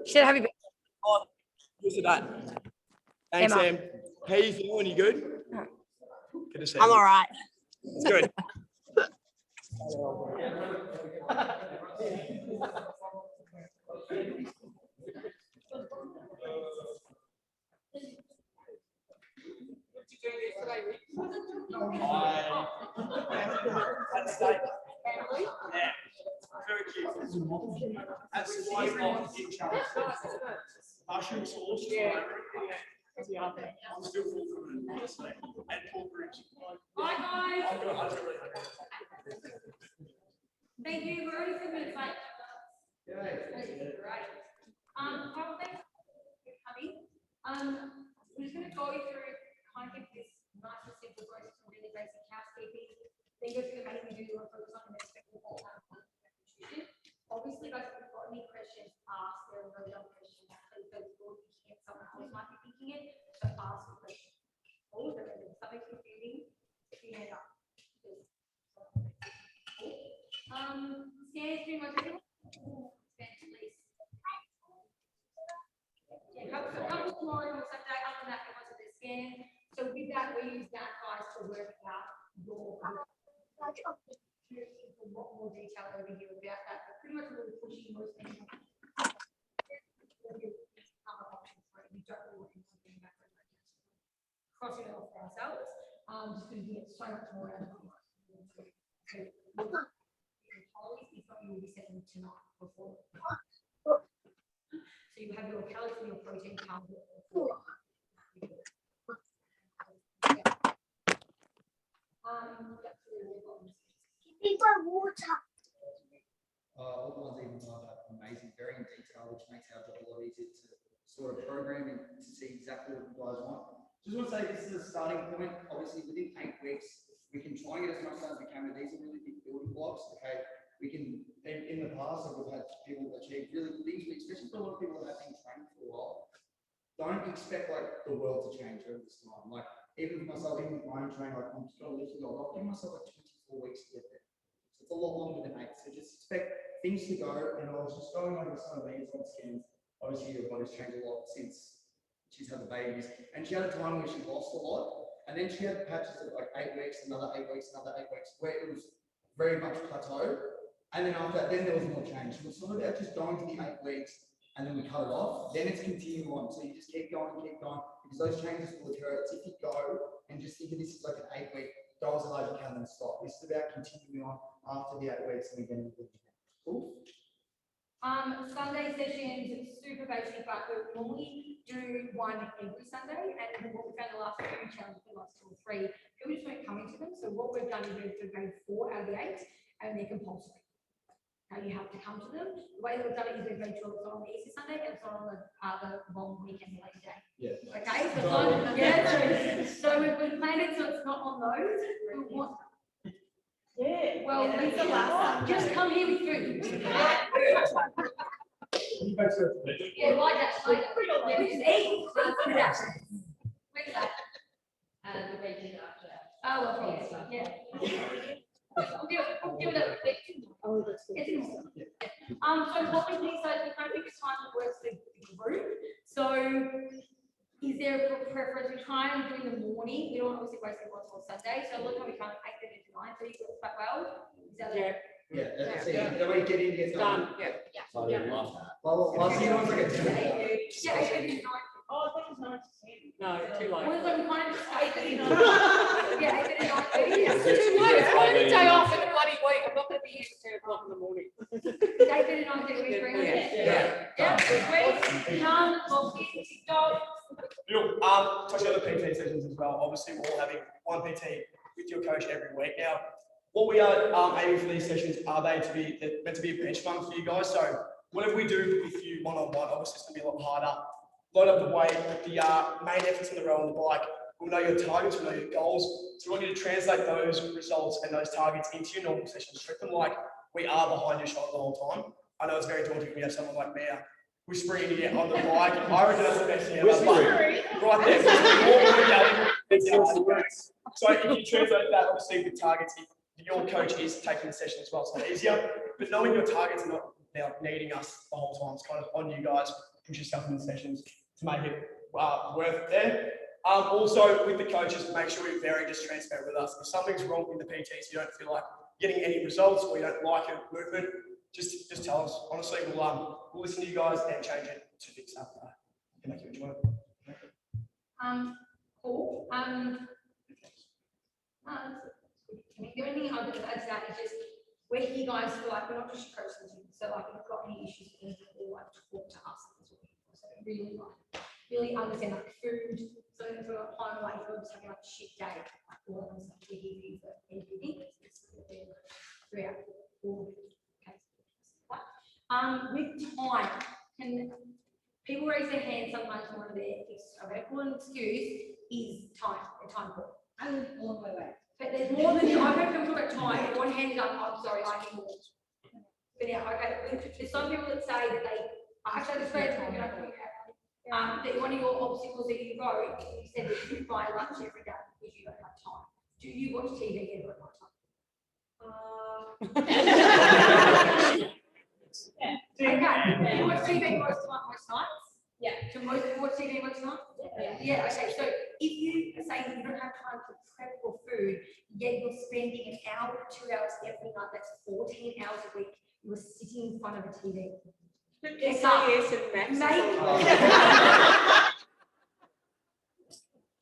Should have you been? Oh, who's that? Thanks, Emma. Sam. How you feeling? You good? Good to see I'm you. all right. It's good. Yeah, very cute. That's why in charge. Mushroom sauce. Yeah. I'm still full from it, honestly. And pork ribs. Hi guys. I was really hungry. Thank you. We're already 2 minutes late. Great. Well, thanks for coming. We're just going to go through kind of this nice and simple process of really basic housekeeping. Then go through the main thing you want to focus on and expect the whole nutrition. Obviously, guys, if you've got any questions, ask. There are no dumb questions. Please don't go thinking it. Someone else might be thinking it. So ask the question. All of it. If something's confusing, if you hand up. Scan is pretty much everyone. Scan, please. Yeah, couple tomorrow on Sunday. Other than that, everyone's at their scan. So with that, we use that guys to work out your a lot more detail over here about that. But pretty much really pushing most things. Other options, right? We don't really want anything back on that. Crossing it off for ourselves. Just because we get so much more out of it. Is what you will be setting tonight before. So you have your calories and your protein powder. Water. All the ones even are amazing, very in detail, which makes our job a lot easier to sort of program and to see exactly what you guys want. Just want to say this is a starting point. Obviously, within 8 weeks, we can try and get as much done as we can. But these are really big building blocks. Okay, we can in the past, we've had people achieve really big things, especially for a lot of people that have been training for a while. Don't expect like the world to change over this time. Like even with myself, even with my own training, like I'm just going to lift it all. I'll give myself like 24 weeks to get there. So it's a lot longer than 8. So just expect things to go. And I was just going over some of these on scans. Obviously, your body's changed a lot since she's had the babies, and she had a time where she lost a lot, and then she had patches of like 8 weeks, another 8 weeks, another 8 weeks, where it was very much plateaued. And then after that, then there was more change. So it's sort of about just going to the 8 weeks, and then we cut it off. Then it's continuing on. So you just keep going, because those changes will occur. It's if you go and just think of this as like an 8-week, go as hard as you can, then stop. This is about continuing on after the 8 weeks, and we get into the cool. Sunday sessions, super basic, but we normally do one every Sunday, and what we found the last 2 challenges, the last 2 or 3, people just weren't coming to them. So what we've done is we've done grade 4 out of the 8, and they're compulsory. Now you have to come to them. The way that we've done it is we've made sure it's on the Easter Sunday and it's on the long weekend, the Labor Day. Yeah. Okay, so it's on, yeah, so we've made it so it's not on those. Yeah, well, yeah, it's the last. Just come here with food. Yeah, like that. Yeah, we just eat. Where's that? The region after that. Oh, well, yeah. We'll do it. It's in. So what we need, so we kind of pick a time that works for the group. So is there a preference? We try and do in the morning. We don't obviously waste everyone's on Sunday. So a lot of time we come at 8:30 to 9. So you got quite well. Is that Yeah. Yeah, that's it. That way you get in, get done. Yeah. Well, last year was like a 10. Yeah, 8:30 to 9. Oh, I thought it was 9 to 10. No, too late. Well, like we kind of 8:30 to 9. Yeah, 8:30 to 9:30. It's too late. It's one day off in a bloody week. I'm not going to be here at 10 o'clock in the morning. 8:30 to 9:30. We agree on that? Yeah. Sweet. TikTok. Touch on the PT sessions as well. Obviously, we're all having one PT with your coach every week. Now, what we are aiming for these sessions are they're meant to be a benchmark for you guys. So whatever we do with you one-on-one, obviously it's going to be a lot harder. Load up the weight, with the main efforts on the row on the bike. We'll know your targets, we'll know your goals. So we want you to translate those results and those targets into your normal sessions. Treat them like we are behind your shoulder the whole time. I know it's very daunting when you have someone like me whispering in your on the bike. I reckon that's the best thing ever. Right there. So if you translate that, obviously with targets, if your coach is taking the session as well, it's not easier. But knowing your targets and not now needing us the whole time, it's kind of on you guys. push yourself in the sessions to make it worth it there. Also with the coaches, make sure you're very just transparent with us. If something's wrong with the PTs, you don't feel like getting any results or you don't like your movement, just tell us. Honestly, we'll listen to you guys and change it to fix that. And make you enjoy it. Cool. Can you do anything other than that? It's just we're here, guys, for like we're not just your coaches, so like if you've got any issues with anything, or like talk to us. That's what we're for. So really understand like food, something from a home, like if you're just having like a shit day, like all that kind of stuff. We're here for you for anything. It's throughout all cases. With time, can people raise their hand sometimes one of their excuse is time, a time call. I'm all my way. But there's more than I've heard people talk about time. One hand is up. I'm sorry, I need more. But yeah, okay. There's some people that say that they actually this way talking about that one of your obstacles that you wrote, you said that you buy lunch every day because you don't have time. Do you watch TV ever at night time? Okay. Do you watch TV most nights? Yeah. Do most people watch TV most nights? Yeah. Okay. So if you say you don't have time to prep for food, yet you're spending an hour to 2 hours every night, that's 14 hours a week, you're sitting in front of a TV. SIS and Max.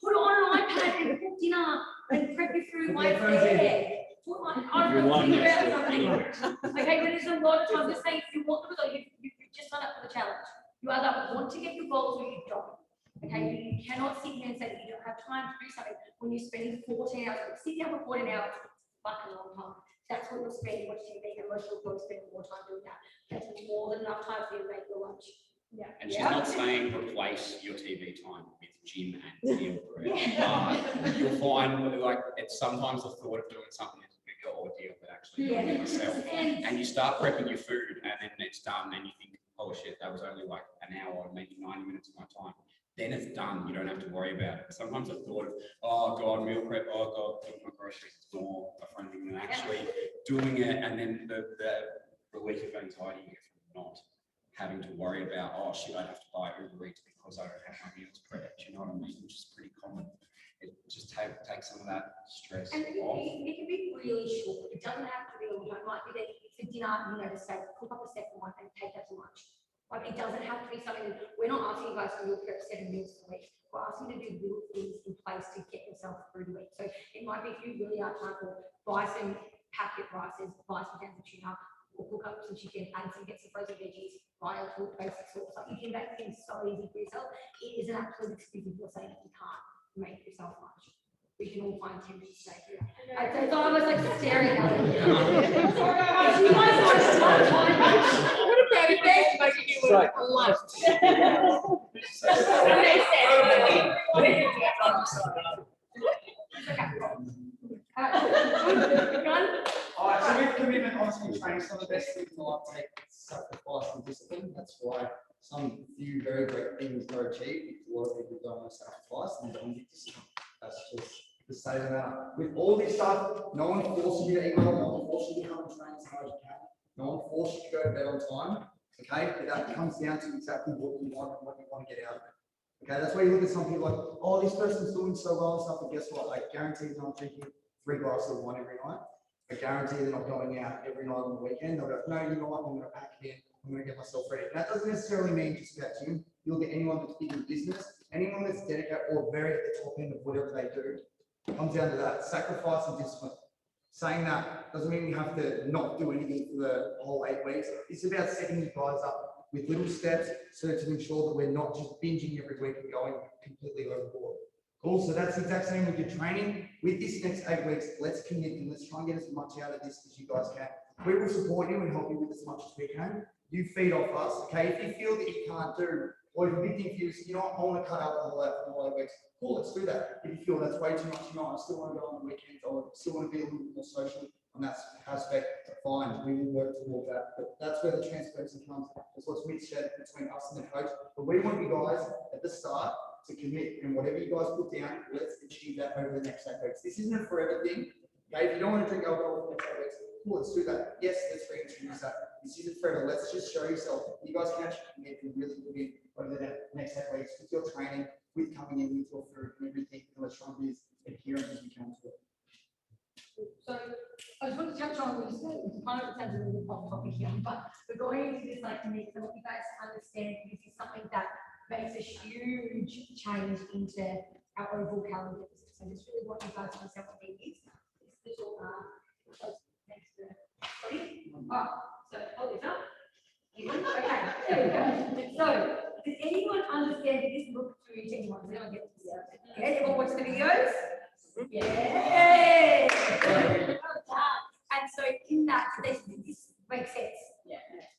Put on an iPad and cook dinner and prep your food while it's there. Put on, I don't know, think about something. Okay, but there's a lot of time. Just saying, if you want the result, you've just signed up for the challenge. You either want to get your goals or you don't. Okay, you cannot sit here and say that you don't have time to do something when you're spending 14 hours. Sit down for 14 hours, it's a fucking long time. That's what you're spending watching TV, and most people will spend more time doing that. That's more than enough time for you to make your lunch. Yeah. And she's not saying replace your TV time with gym and meal prep. You'll find like it's sometimes the thought of doing something is a bigger ordeal than actually doing it yourself. And you start prepping your food and then it's done and you think, oh shit, that was only like an hour or maybe 90 minutes of my time. Then it's done. You don't have to worry about it. Sometimes the thought of, oh God, meal prep, oh God, doing my groceries, it's more frustrating than actually doing it. And then the relief of anxiety you get from not having to worry about, oh shit, I'd have to buy Uber Eats because I don't have my meals prepped. You know what I mean? Which is pretty common. It just takes some of that stress And off. it can be really short. It doesn't have to be all the time. It might be that for dinner, you know, to say, cook up a second one and take that to lunch. Like it doesn't have to be something that we're not asking you guys to meal prep 7 meals a week. We're asking you to do little things in place to get yourself through the week. So it might be if you really are trying to buy some packet rices, buy some cans of tuna, or cook up some chicken, get some frozen veggies, buy a little basic sauce. Like you can make things so easy for yourself. It is an absolute excuse if you're saying that you can't make yourself lunch. We can all find 10 minutes to here. It's almost like staring at it. You guys want time. What about if they making you a lunch? Alright, so with commitment, honestly, training, some of the best things in life take sacrifice and discipline. That's why some few very great things are achieved. A lot of people don't want to sacrifice and don't get discipline. That's just the state of the matter. With all this stuff, no one forces you to eat well, no one forces you to come and train as hard as you can. No one forces you to go to bed on time. Okay, but that comes down to exactly what you want and what you want to get out of it. Okay, that's why you look at some people like, oh, this person's doing so well and stuff, but guess what? I guarantee they're not drinking 3 glasses of wine every night. I guarantee they're not going out every night on the weekend. They'll go, no, you know what? I'm going to pack it in. I'm going to get myself ready. And that doesn't necessarily mean just about gym. You'll get anyone that's big in business, anyone that's dedicated or very at the top end of whatever they do. It comes down to that sacrifice and discipline. Saying that doesn't mean we have to not do anything for the whole 8 weeks. It's about setting you guys up with little steps so to ensure that we're not just binging every week and going completely overboard. Cool, so that's the exact same with your training. With this next 8 weeks, let's commit and let's try and get as much out of this as you guys can. We will support you and help you with as much as we can. You feed off us, okay? If you feel that you can't do, or if a big thing for you is, you know, I want to cut alcohol out for the 8 weeks, cool, let's do that. If you feel that's way too much, you know, I still want to go on the weekends, or still want to be a little bit more social on that aspect, fine, we will work toward that. But that's where the transparency comes. That's what's Mitch said between us and the coach. But we want you guys at the start to commit, and whatever you guys put down, let's achieve that over the next 8 weeks. This isn't a forever thing. Okay, if you don't want to drink alcohol for the next 8 weeks, cool, let's do that. Yes, let's reintroduce that. this isn't forever. Let's just show yourself. You guys can actually commit and really put in over the next 8 weeks with your training, with coming in with your food and everything. And let's try and be as adherent as we can to it. So I just want to touch on what you said, it's kind of sounds a little off topic here, but we're going into this like mix. I want you guys to understand this is something that makes a huge change into our overall calorie deficit. So I just really want you guys to understand what it is. This little next to sorry. Oh, so hold this up. Okay, there we go. So does anyone understand this look through to anyone? Does anyone get this? Yeah, everyone watch the videos? Yay! And so in that, this makes sense.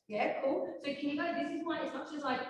Yeah, cool. So can you go, this is why it's not just like,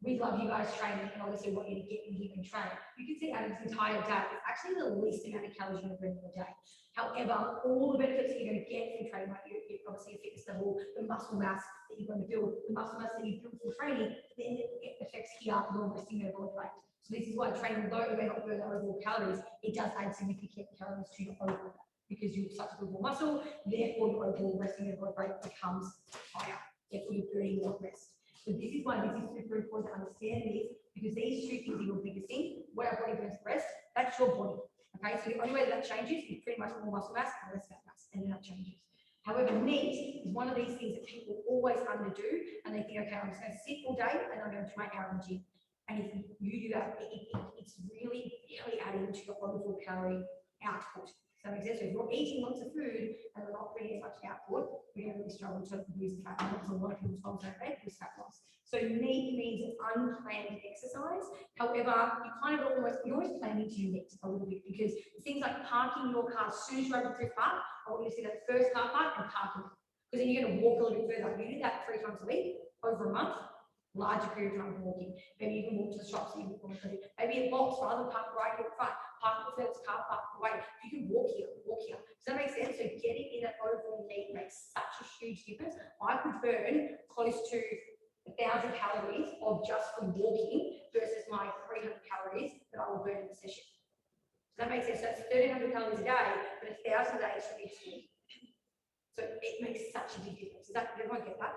we love you guys training and obviously want you to get in here and train. You can see Adam's entire day, it's actually the least amount of calories you're going to burn in a day. However, all the benefits that you're going to get from training, like you obviously your fitness level, the muscle mass that you're going to build, the muscle mass that you build from training, then it affects here your resting metabolic rate. So this is why training, though it may not burn the overall calories, it does add significant calories to your overall because you have such a good muscle, therefore your overall resting metabolic rate becomes higher. Therefore you're burning more rest. So this is why this is super important to understand this, because these two things are your biggest thing. What our body burns rest, that's your body. Okay, so the only way that changes is pretty much more muscle mass and less fat mass, and then that changes. However, meat is one of these things that people always underdo, and they think, okay, I'm just going to sit all day and I'm going to my hour in the gym. And if you do that, it's really adding to your overall calorie output. So that makes sense. So if you're eating lots of food and we're not putting as much output, we're going to really struggle to lose fat loss. A lot of people's goals don't lose fat loss. So meat means unplanned exercise. However, you're always planning to do meat a little bit because things like parking your car as soon as you're able to park, I want you to see that first car park and park it. Because then you're going to walk a little bit further. You do that 3 times a week over a month. Larger period of time walking. Maybe you can walk to the shops. Maybe a box rather park right in front. Park the first car park away. You can walk here. Does that make sense? So getting in that overall meat makes such a huge difference. I could burn close to 1,000 calories of just from walking versus my 300 calories that I will burn in the session. Does that make sense? So that's 1,300 calories a day, but 1,000 a day is really small. So it makes such a big difference. Does everyone get that?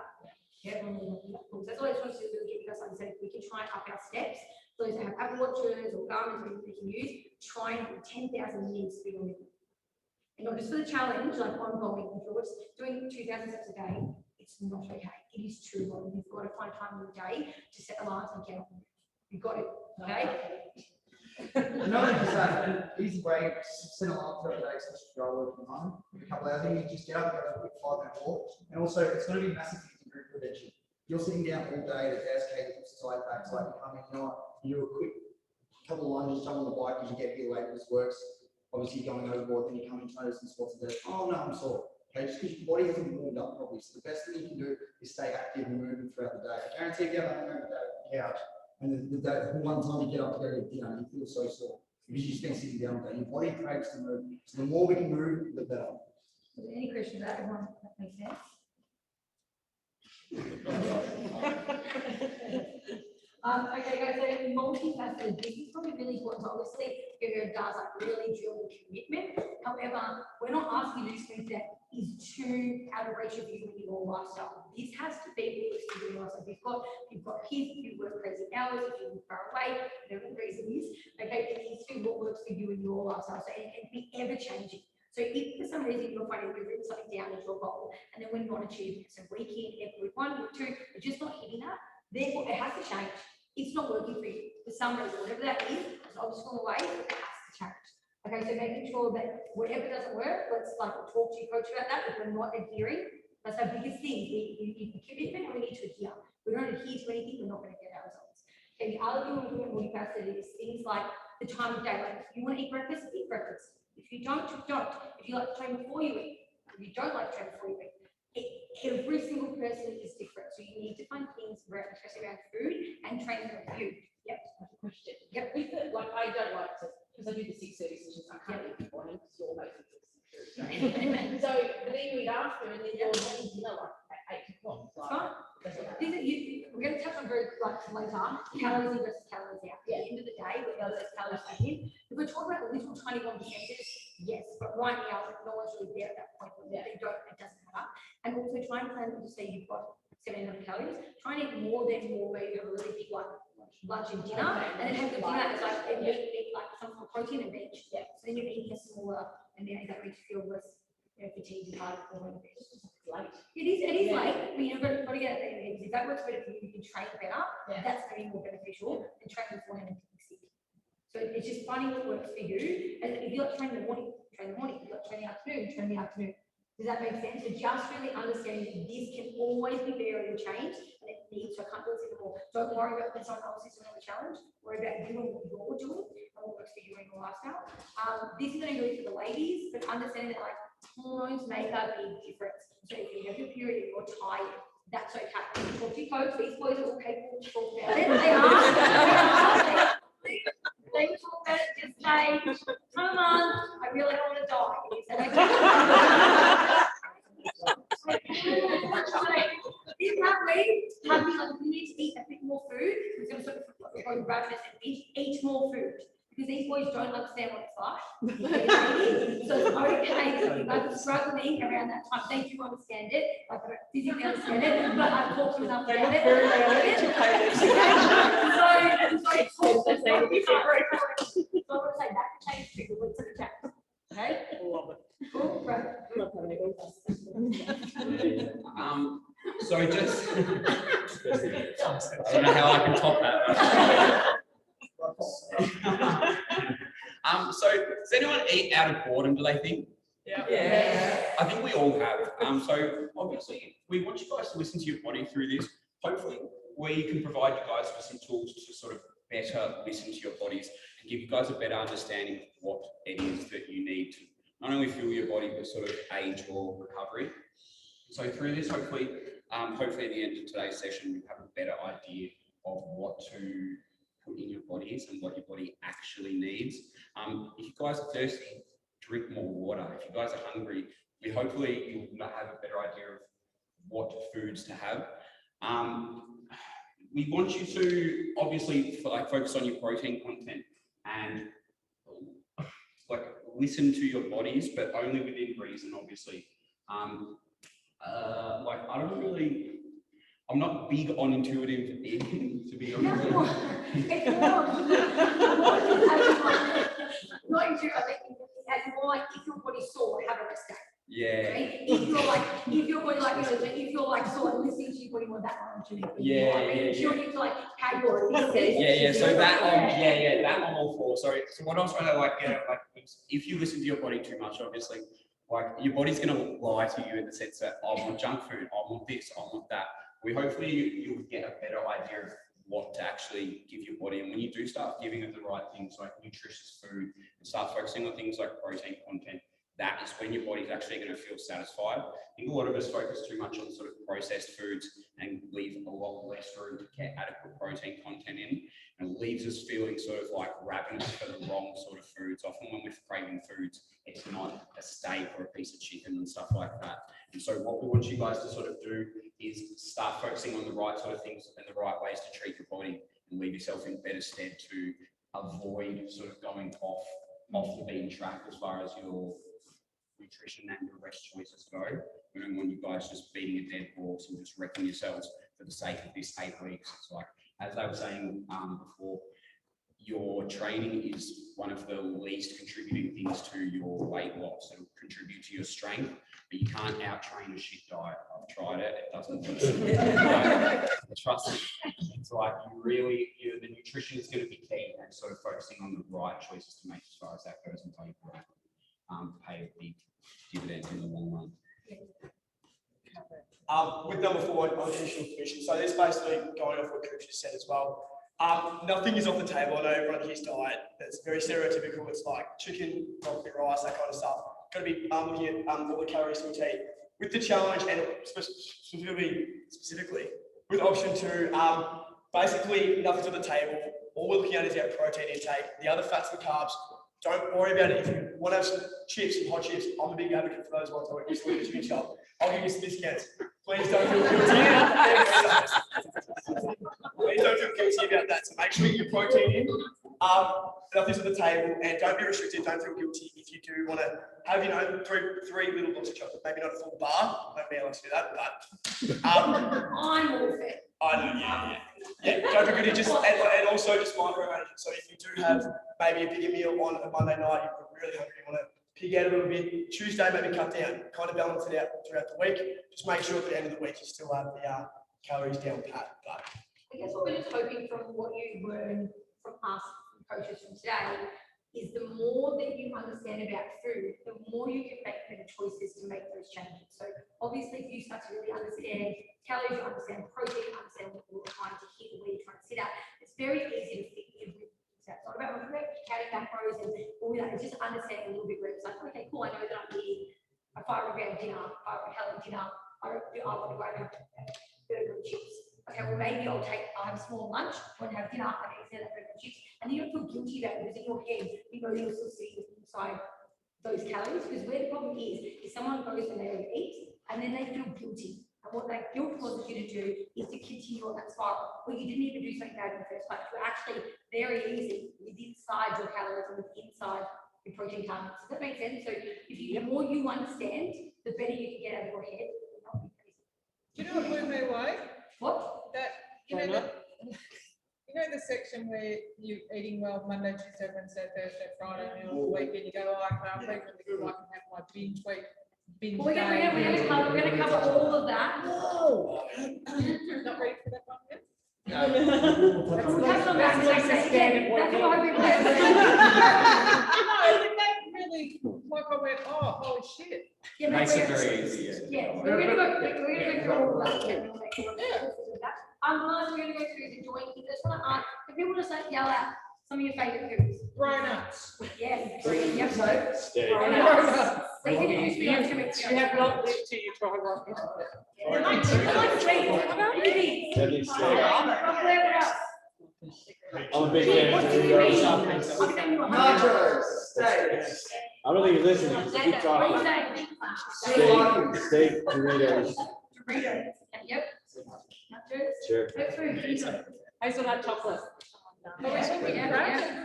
Yeah, so that's all I just wanted to really get you guys understand. We can try and up our steps. So those that have Apple Watches or Garmin we can use, try and do 10,000 minutes to be on it. And not just for the challenge, like ongoing, if you're just doing 2,000 steps a day, it's not okay. It is too long. You've got to find time in the day to set alarms and get up. You've got it, okay? Another just an easy way to set an alarm for a day, such as go work from home. A couple of hours, you just get up, go for a quick 5-minute walk. And also, it's going to be massive for group prevention. You're sitting down all day, the desk, hips, tight backs, like you come in, you know what, you do a quick couple of lunges, jump on the bike as you get here late, this works. Obviously, you're going overboard, then you come in, try to do some spots of death. Oh no, I'm sore. Okay, just because your body hasn't warmed up properly. So the best thing you can do is stay active and moving throughout the day. I guarantee if you have a hangover day, couch, and the one time you get up to go to dinner, you feel so sore because you've been sitting down all day. Your body craves to move. So the more we can move, the better. So any questions about everyone? That makes sense. Okay, guys, so multifaceted, this is probably really important. So obviously, your does like really drill the commitment. However, we're not asking you to do something that is too out of reach of you in your lifestyle. This has to be realistic in your lifestyle. If you've got kids, if you work crazy hours, if you live far away, whatever the reason is, okay, it needs to be what works for you in your lifestyle. So it can be ever changing. So if for some reason you're finding you've written something down as your goal, and then when you're not achieving it, so week in, every week 1, week 2, you're just not hitting that, therefore it has to change. It's not working for you for some reason, whatever that is, it's obstacle away, it has to change. Okay, so making sure that whatever doesn't work, let's like talk to your coach about that. If we're not adhering, that's our biggest thing. We commitment and we need to adhere. We don't adhere to anything, we're not going to get our results. Okay, the other thing we're doing multifaceted is things like the time of day. Like if you want to eat breakfast, eat breakfast. If you don't, you don't. If you like to train before you eat, if you don't like to train before you eat. Every single person is different, so you need to find things around, especially around food and training with you. Yep. Question. Yep. With it, like I don't like to, because I do the 6:30 sessions, I can't eat before because you're making 6:30. So, but then you eat after, and then you're having dinner like at 8 o'clock. It's fine. We're going to touch on very like later, calories in versus calories out. At the end of the day, what those calories in. If we're talking about the little tiny 1%, yes, but right now, no one's really there at that point. They don't, it doesn't matter. and also try and plan to say you've got 700 calories, try and eat more than more, maybe have a really big like lunch and dinner, and then have the dinner as like a meat, like some sort of protein and veg. Yeah. So then you're eating a smaller, and then that makes you feel less, fatigued and tired before going to bed. Late. It is late, but you've got to get it. If that works better for you, you can train better. Yeah. That's going to be more beneficial than training beforehand and getting sick. So it's just finding what works for you. And if you like training in the morning, train in the morning. If you like training in the afternoon, train in the afternoon. Does that make sense? So just really understanding that this can always be varied and changed, and it needs, so I can't do this anymore. Don't worry about when someone else is doing a challenge. Worry about you and what you're doing and what works for you and your lifestyle. This is going to go for the ladies, but understanding that like hormones make a big difference. So if you have your period and you're tired, that's okay. Talk to your coach. These boys are all capable to talk about it. They are. They will talk about it. Just say, come on, I really don't want to die. And you say, this week, we need to eat a bit more food. We're going to sort of go ravenous and eat more food. Because these boys don't understand what it's like. So it's okay that you guys are struggling around that time. Thank you, understand it. Like, I don't physically understand it, but I've talked to enough about it. So I want to say that change to the words of the chat. Okay? Love it. Cool, right. Love having it. So just, I don't know how I can top that. So does anyone eat out of boredom, do they think? Yeah. I think we all have. So obviously we want you guys to listen to your body through this. Hopefully we can provide you guys with some tools to sort of better listen to your bodies and give you guys a better understanding of what it is that you need to not only fuel your body, but sort of age your recovery. So through this, hopefully at the end of today's session, you have a better idea of what to put in your bodies and what your body actually needs. If you guys are thirsty, drink more water. If you guys are hungry, hopefully you'll have a better idea of what foods to have. We want you to obviously focus on your protein content and listen to your bodies, but only within reason, obviously. I'm not big on intuitive eating, to be honest. It's more. Not intuitive, I think it's more like if your body's sore, have a rest day. Yeah. Right? If your body if you're like sort of listening to your body more, that one too. Yeah. Sure you to like how you're listening. Yeah. So that that I'm all for. So what I was trying to if you listen to your body too much, obviously, your body's gonna lie to you in the sense that I want junk food, I want this, I want that. Hopefully you'll get a better idea of what to actually give your body, and when you do start giving it the right things like nutritious food and start focusing on things like protein content, that is when your body's actually going to feel satisfied. I think a lot of us focus too much on sort of processed foods and leave a lot less room to get adequate protein content in, and it leaves us feeling sort of like ravenous for the wrong sort of foods. Often when we're craving foods, it's not a steak or a piece of chicken and stuff like that. And so what we want you guys to sort of do is start focusing on the right sort of things and the right ways to treat your body and leave yourself in better stead to avoid sort of going off the beaten track as far as your nutrition and your rest choices go. We don't want you guys just beating a dead horse and just wrecking yourselves for the sake of this 8 weeks. It's like, as I was saying before, your training is one of the least contributing things to your weight loss. It'll contribute to your strength, but you can't out-train a shit diet. I've tried it, it doesn't work. Trust me, it's like the nutrition is going to be key, and sort of focusing on the right choices to make as far as that goes until you pay a big dividend in the long run. With number 4 on additional nutrition, so this basically going off what Cooch just said as well. Nothing is off the table. I know everyone here's diet that's very stereotypical. It's like chicken, broccoli, rice, that kind of stuff. Got to be looking at all the calories to eat. With the challenge and specifically with option 2, basically nothing's on the table. All we're looking at is our protein intake. The other fats and carbs, don't worry about it. If you want to have some chips, some hot chips, I'm a big advocate for those ones. I went to the chicken shop. I'll give you some discounts. Please don't feel guilty. Please don't feel guilty about that. So make sure you get your protein in. enough this at the table, and don't be restricted, don't feel guilty if you do want to have, you know, three little blocks of chocolate, maybe not a full bar, don't be able to do that, but, I'm all for it. I know, yeah, don't feel guilty, just, and also just micromanage it, so if you do have maybe a bigger meal on a Monday night, you're really hungry, you want to pig out a little bit, Tuesday maybe cut down, kind of balance it out throughout the week, just make sure at the end of the week you still have the calories down pat, but. I guess what we're just hoping from what you learn from us, from coaches from today, is the more that you understand about food, the more you can make better choices to make those changes. So obviously, if you start to really understand calories, you understand protein, understand what you're trying to hit, where you're trying to sit at, it's very easy to fit everything. So it's not about counting macros and all that. It's just understanding a little bit where it's like, okay, cool, I know that I'm eating a 500-gram dinner, 500-calorie dinner. I want to go and have burger and chips. Okay, well maybe I'll have a small lunch and have dinner and instead of burger and chips. And you don't feel guilty about it because in your head, you know you're still sitting inside those calories. Because where the problem is someone goes and they overeat and then they feel guilty. And what that guilt causes you to do is to continue on that spiral. Well, you didn't even do something bad in the first place. You're actually very easy with inside your calories and with inside your protein targets. Does that make sense? So if you, the more you understand, the better you can get out of your head. And not be crazy. Do you know what blew me away? What? That, you know the section where you're eating well Monday, Tuesday, Wednesday, Thursday, Friday, and on the weekend you go, oh, I can't eat really good, I can have my binge week, binge We're day. gonna cover all of that. Not ready for that one yet? We'll touch on that next week. That's what I hope we No, that really, like I went, oh, holy shit. Yeah, Makes it very easy. Yeah, we're gonna go through all of that. Last we're gonna go through the joint. Just want to ask, if people just like yell out some of your favorite foods. Grown-ups. Yes. Yep. Steak. Grown-ups. They introduced me on 2 weeks ago. You have not lived till you try one. I like sweet. Debbie steak. What else? I'm a big fan What of do you mean? nachos. Nachos, steaks. I don't think you're listening. Just keep What are you talking. saying? Steak, Doritos. Doritos. Yep. Nachos. Sure. What food? Hazelnut chocolate. Yeah,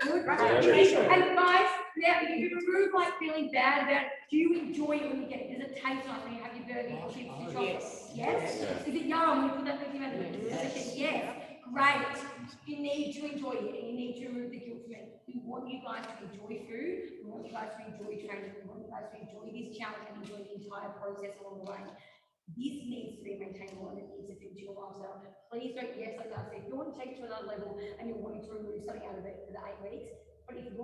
good. Whatever. And guys, now you remove like feeling bad about it. Do you enjoy it when you get it? Does it taste nice when you have your burger, your chips, your chocolate? Yes. Yeah. Is it yum when you put that thing in the yes. Great. You need to enjoy it and you need to remove the guilt from it. We want you guys to enjoy food. We want you guys to enjoy training. We want you guys to enjoy this challenge and enjoy the entire process along the way. This needs to be maintainable and it needs to fit into your lifestyle. Please don't, yes, like I said, if you want to take it to another level and you're wanting to remove something out of it for the 8 weeks, but if you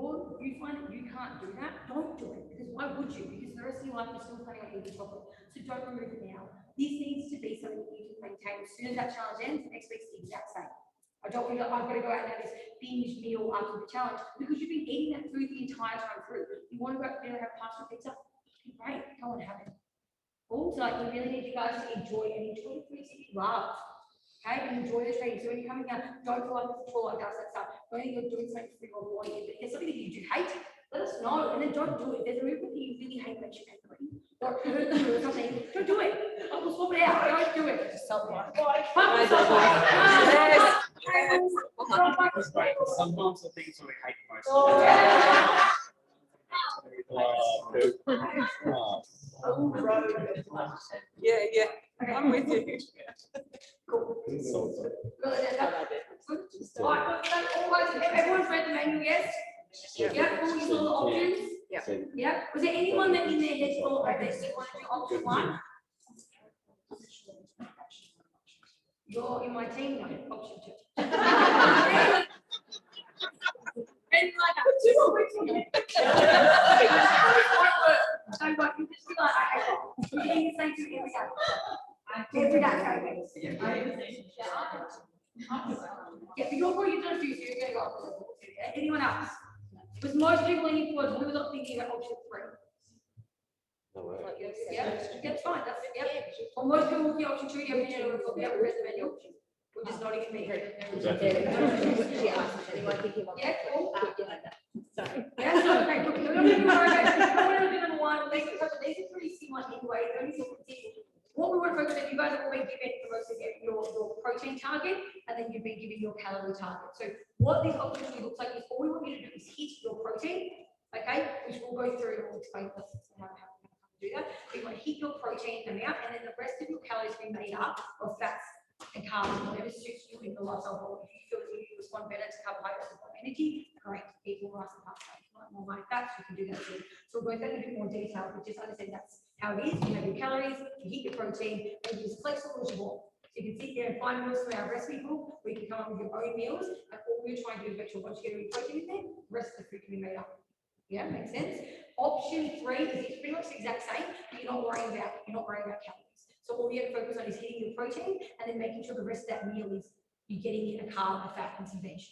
find that you can't do that, don't do it. Because why would you? Because the rest of your life you're still planning on eating chocolate. So don't remove it now. This needs to be something that you can maintain. As soon as that challenge ends, next week's the exact same. I don't want to, I've got to go out and have this binge meal after the challenge because you've been eating that food the entire time through. You want to go out and have pasta or pizza? Great, go and have it. Also, like, we really need you guys to enjoy the foods that you love. Okay, and enjoy the training. So when you're coming out, don't feel like it's a chore, like that stuff. Don't think you're doing something for your body. If there's something that you do hate, let us know, and then don't do it. If there's a movement that you really hate, makes you angry, or hurt you or something, don't do it. We'll swap it out. Don't do it. Sometimes the things that we hate most. Yeah, I'm with you. Cool. Everyone's read the menu, yes? Yeah, all these little options? Yeah. Was there anyone that in their head thought that they wanted to do option 1? You're in my team now, option 2. And like, so like, you just be like, you can say to every day. Every day. Yeah, but you're probably done 2, so you're going to go option 2. Anyone else? Because most people leaning towards, we were not thinking about option 3. No way. Yeah, it's fine. That's it. Yep. Well, most people will be option 2. You have to read the menu option. We're just nodding at me. Yeah, cool. Sorry. Yeah, so okay, look, we're not going to worry about it. We're going to do number 1. These are pretty similar anyway. What we want to focus on, you guys have already given the most of your protein target, and then you've been given your calorie target. So what this opportunity looks like is all we want you to do is hit your protein, okay, which we'll go through and we'll explain how to do that. We want to hit your protein amount, and then the rest of your calories will be made up of fats and carbs, whatever suits you in the lifestyle goal. If you feel that you respond better to carbohydrates and more energy, great, eat more rice and pasta. If you like more high fats, you can do that too. So we'll go through that in a bit more detail, but just understand that's how it is. You have your calories, you hit your protein, and you're as flexible as you want. So you can sit there and find meals from our recipe book, where you can come up with your own meals, and all we're trying to do is make sure once you get your protein in there, the rest of the food can be made up. Yeah, makes sense. Option 3 is it's pretty much the exact same, but you're not worrying about calories. So all you have to focus on is hitting your protein and then making sure the rest of that meal is you're getting in a carb, a fat, and some veg.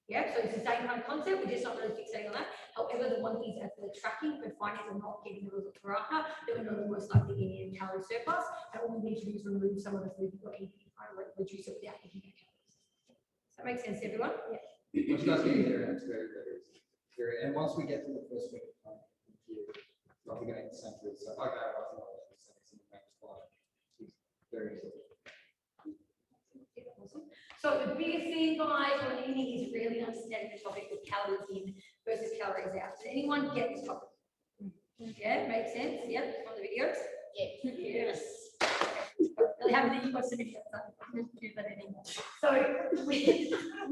Yeah, so it's the same kind of concept. We're just not really fixating on that. However, the one thing is that the tracking for findings are not getting the results for after, then we're not most likely getting a calorie surplus. And all we need to do is remove some of the food you've got eating, try to reduce it without eating the calories. Does that make sense, everyone? Yeah. Once you guys get there, it's very, very easy. And once we get to the first week, we're going to same food. So, okay, I was very easy. So the biggest thing, guys, on eating is really understanding the topic of calories in versus calories out. Does anyone get this topic? Yeah, makes sense. Yep, from the videos. Yeah. Yes. Really happy that you got some videos. I don't do that anymore. So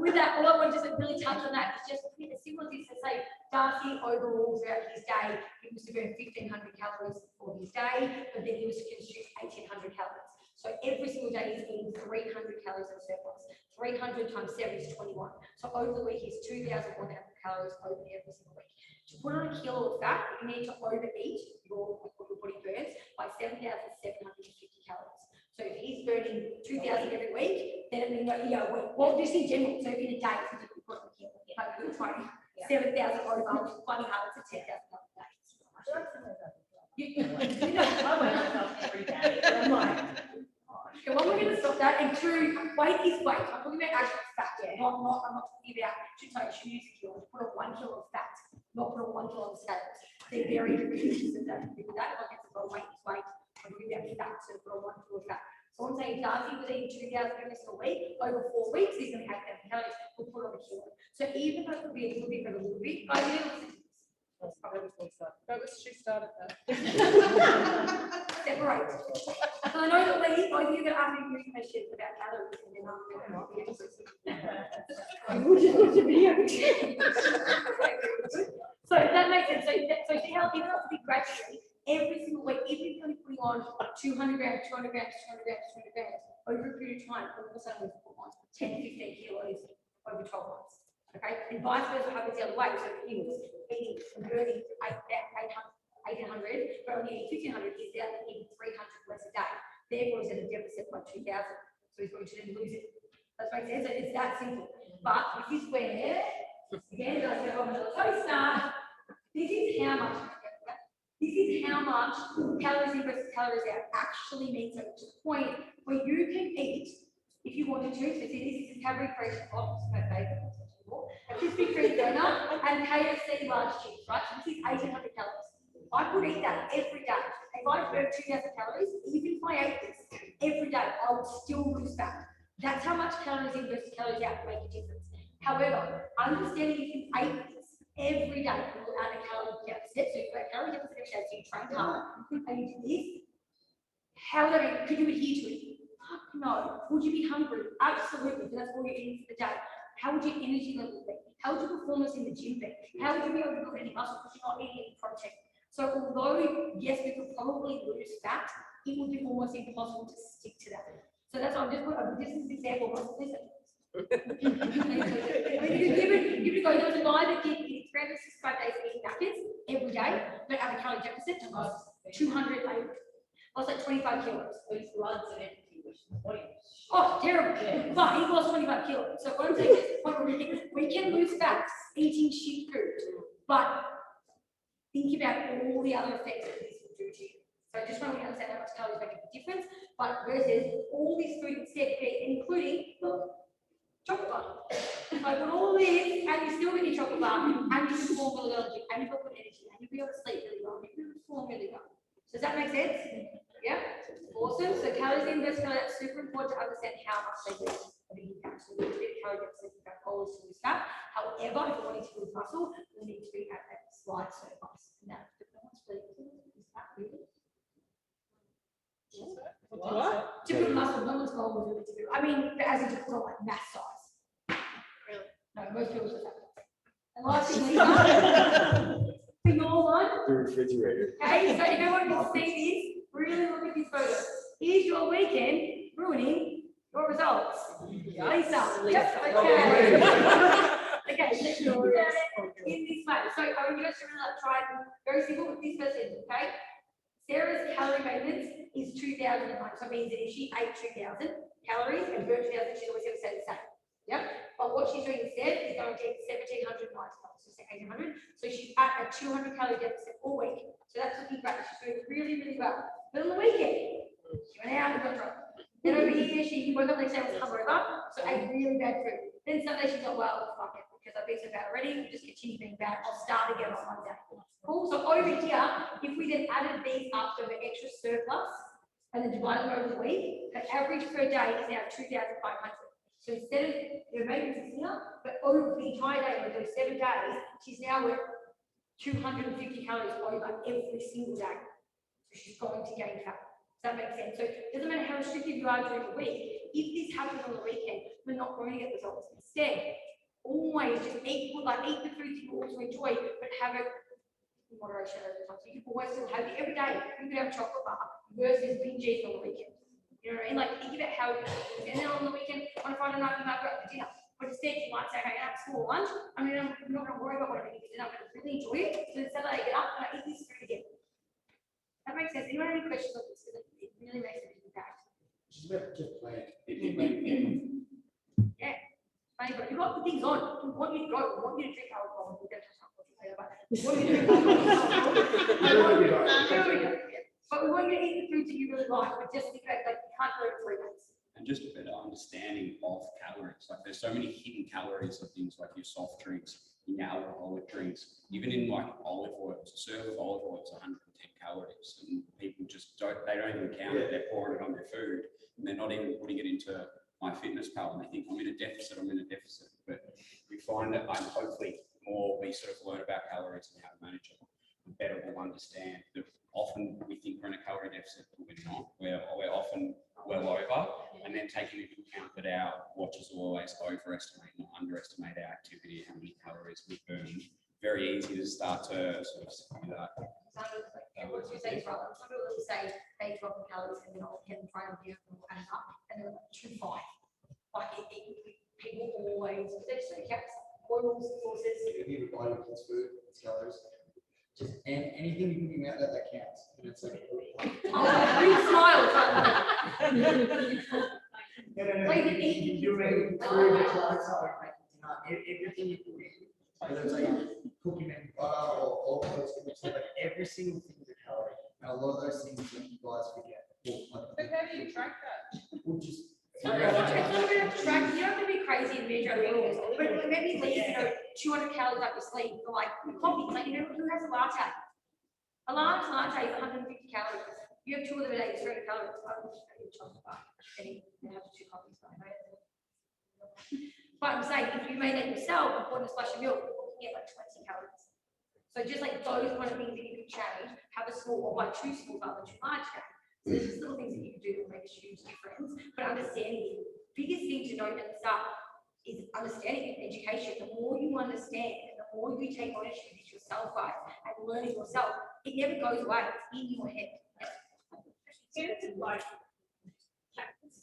with that, all I want to just really touch on that is just as simple as this to say, Darcy overall throughout his day, he was to burn 1,500 calories for his day, but then he was to consume 1,800 calories. So every single day he's eating 300 calories in surplus. 300 times 7 is 21. So over the week he's 2,100 calories over every single week. To put on a kilo of fat, you need to overeat what your body burns by 7,750 calories. So if he's burning 2,000 every week, then it means that, well, just in general, so in a day, if you put on a kilo, like you're trying 7,000 over, funny how it's a 10,000 days. You know, I weigh myself every day. I'm like, okay, well, we're going to stop that. And 2, weight is weight. I'm talking about actual fat. I'm not talking about, should use a kilo, put on 1 kilo of fat, not put on 1 kilo of scales. They're very different than that. Like it's about weight is weight. I'm talking about fat, so put on 1 kilo of fat. So I'm saying Darcy was eating 2,000 every single week. Over 4 weeks, he's going to have 8,000 calories. We'll put on a kilo. So even though it could be a little bit, but a little bit, I didn't listen to this. That was, she started that. Separate. And I know that Lee, both of you are going to ask me questions about calories and then so that makes sense. So see how even though it's a bit gradually, every single week, even if you're putting on 200 grams, 200 grams, 200 grams, 200 grams, over a period of time, all of a sudden we've put on 10, 15 kilos over 12 months. Okay, and vice versa happens the other way. So if he was eating and burning 800, but only eating 1,500, he's down to eating 300 less a day. Therefore, he's at a deficit by 2,000. So he's going to then lose it. That makes sense. So it's that simple. But this is where, again, I said, I'm a toaster. This is how much calories in versus calories out actually means. So to the point where you can eat if you wanted to. So see, this is calorie free. My favorite. A crispy cream donut and KFC large chips, right? So this is 1,800 calories. I could eat that every day. If I burn 2,000 calories, even if I ate this every day, I would still lose fat. That's how much calories in versus calories out make a difference. However, understanding if you ate this every day, you will add a calorie deficit. So if you have a calorie deficit every day, so you train hard and you do this, how would that be? Could you adhere to it? No. Would you be hungry? Absolutely. That's all you're eating for the day. How would your energy level be? How would your performance in the gym be? How would you be able to build any muscle because you're not eating any protein? So although, yes, we could probably lose fat, it would be almost impossible to stick to that. So that's why I'm just putting this is an example. Listen. Give it a go. There was a guy that did 365 days eating nuggets every day, but at a calorie deficit to lost 200 lost like 25 kilos. So his blood's an empty, which the body. Oh, terrible. Yeah. But he lost 25 kilos. So what I'm saying is, we can lose fat eating shit food, but think about all the other effects that this will do to you. So I just want to understand how much calories make a difference, but versus all this food instead, including, look, chocolate bar. I put all this, and you still get your chocolate bar, and you perform really well, and you've got good energy, and you'll be able to sleep really well, and you'll perform really well. Does that make sense? Yeah, awesome. So calories in versus calories, that's super important to understand how much they lose. I think you actually need to be calorie deficit to fat goals to lose fat. However, if we're wanting to lose muscle, we need to be at a slight surplus. Now, depends is that really? What? To build muscle, no one's goal was really to build. I mean, as in to put on like mass size. Really? No, most people just have. And last thing, Lisa, for your one, The refrigerator. okay, so if everyone can see this, really look at these photos. Here's your weekend ruining your results. Lisa, yep, okay. Okay, let's do that in this way. So I want you guys to really like try and very simple with this person, okay? Sarah's calorie maintenance is 2,000 a month. So it means that if she ate 2,000 calories and burned 2,000, she'd always have to stay the same. Yep. But what she's doing instead is going to eat 1,790 calories, so say 1,800. So she's at a 200 calorie deficit all week. So that's looking great. She's doing really, really well. But on the weekend, she went out and got drunk. Then over here, she woke up the next day was hungover, so ate really bad food. Then Sunday she thought, well, fuck it, because I've been so bad already, we'll just continue being bad. I'll start again on Monday. Cool. So over here, if we then added these up to the extra surplus and then divided them over the week, the average per day is now 2,500. So instead of maybe it's here, but over the entire day, over those 7 days, she's now at 250 calories over every single day. So she's going to gain fat. Does that make sense? So it doesn't matter how restrictive you are during the week. If this happens on the weekend, we're not going to get results. Instead, always just eat the foods you also enjoy, but have it in moderation over time. So you can always still have it every day. You could have a chocolate bar versus binge eating on the weekend. You know what I mean? Like think about how you and then on the weekend, on a Friday night, you might go out for dinner. But instead, you might say, okay, I have school lunch. I mean, I'm not going to worry about what I'm eating for dinner. I'm going to really enjoy it. So instead, I get up and I eat this food again. That makes sense. Anyone have any questions on this? Because it really makes a big impact. Just plan. Yeah. Funny, but you've got the things on. We want you to go. We want you to drink alcohol. We're going to talk about it later, but we want you to drink alcohol. But we want you to eat the foods that you really like, but just think about like you can't go 3 days. And just a better understanding of calories. Like there's so many hidden calories of things like your soft drinks, your alcoholic drinks, even in like olive oil. A serve of olive oil is 110 calories, and people just don't even count it. They're pouring it on their food, and they're not even putting it into MyFitnessPal, and they think I'm in a deficit. But we find that hopefully more we sort of learn about calories and how to manage it, the better we'll understand that. Often we think we're in a calorie deficit, but we're not. We're often well over, and then taking into account that our watches will always overestimate and underestimate our activity, how many calories we burn. Very easy to start to sort of do that. What you say is right. Some people will say they drop the calories and then I'll get in front of you and add up, and they're like 2.5. Like people always, especially cats, oils, sauces. If you buy your kids' food, it's calories. Just anything you can get that counts. And it's like, Big smiles. Like you're doing everything you put in, whether it's like cooking and butter or all those things, but every single thing is a calorie. and a lot of those things that you guys forget. But how do you track that? We'll just. It's not going to track. You don't have to be crazy and measure everything. But maybe leave 200 calories up your sleeve for like coffee. Like who has a latte? A large latte is 150 calories. You have 2 of them a day, it's 300 calories. I would just eat a chocolate bar. And have 2 coffees. But I'm saying if you made that yourself and poured in a splash of milk, you get like 20 calories. So just like those kind of things that you can change, have a small or like 2 small rather than 2 large calories. So there's just little things that you can do that make a huge difference. But understanding the biggest thing to know at the start is understanding and education. The more you understand and the more you take ownership of yourself, guys, and learning yourself, it never goes away. It's in your head. Like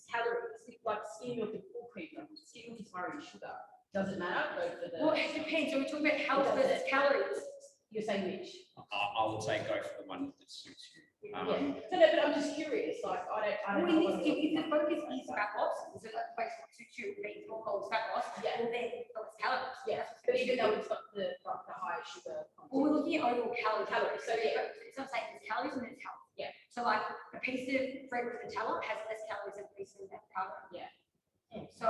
calories, like skim milk and full cream, skim milk is higher in sugar. Does it matter? Go for the. Well, it depends. So we're talking about health versus calories. You're saying which? I would say go for the one that suits you. Yeah. So no, but I'm just curious. Like I don't know. Well, if the focus is fat loss, so like basically suits you, means more called fat loss, Yeah. well then focus calories. Yeah, but even though it's got the higher sugar content. Well, we're looking at overall calories. So, yeah. It's not saying it's calories and it's health. Yeah. So like a piece of bread with Nutella has less calories than a piece of avocado. Yeah. So,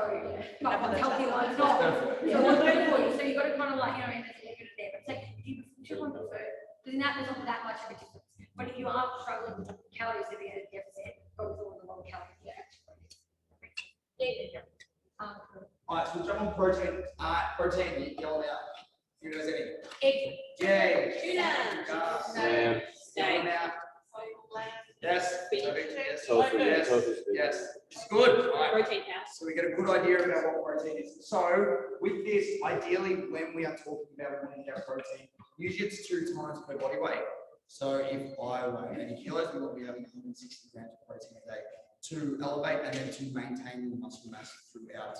but one's healthy, one's not. So what's good for you? So you've got to kind of like, and there's a little bit of there, but it's like if you took one prefer, then there's not that much of a difference. But if you are struggling with calories to be at a deficit, protein, yell it out. Who knows any? Egg. Yay. Tuna. Lamb. Yell it out. Yes. Perfect. Yes. Tofu, Yes. tofu steak. Yes. It's good. All right. Protein house. So we get a good idea about what protein is. So with this, ideally, when we are talking about wanting our protein, usually it's 2 times per body weight. So if I weigh 80 kilos, we will be having 160 grams of protein a day to elevate and then to maintain your muscle mass throughout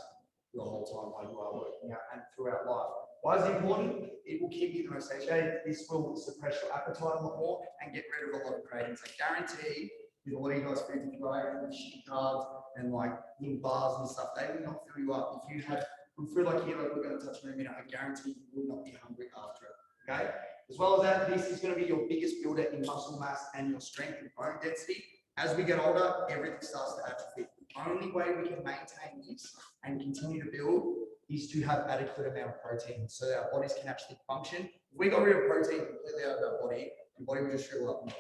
your whole time while you are working out and throughout life. Why is it important? It will keep you the most satiated. This will suppress your appetite a lot more and get rid of a lot of cravings. I guarantee with a lot of you guys food if you are having shitty carbs and like little bars and stuff, they will not fill you up. If you have food like here, like we're going to touch on in a minute, I guarantee you will not be hungry after it. Okay? As well as that, this is going to be your biggest builder in muscle mass and your strength and bone density. As we get older, everything starts to atrophy. The only way we can maintain this and continue to build is to have adequate amount of protein so that our bodies can actually function. If we got rid of protein completely out of our body will just shrivel up.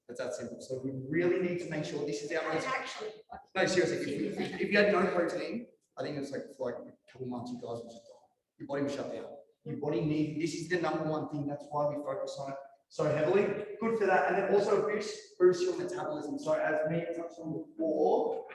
It's that simple. So we really need to make sure this is our most. Actually. No, seriously, if you had no protein, I think it's like for like a couple months, you guys would just die. Your body will shut down. Your body needs, this is the #1 thing. That's why we focus on it so heavily. Good for that. And then also boost your metabolism. So as me touched on before,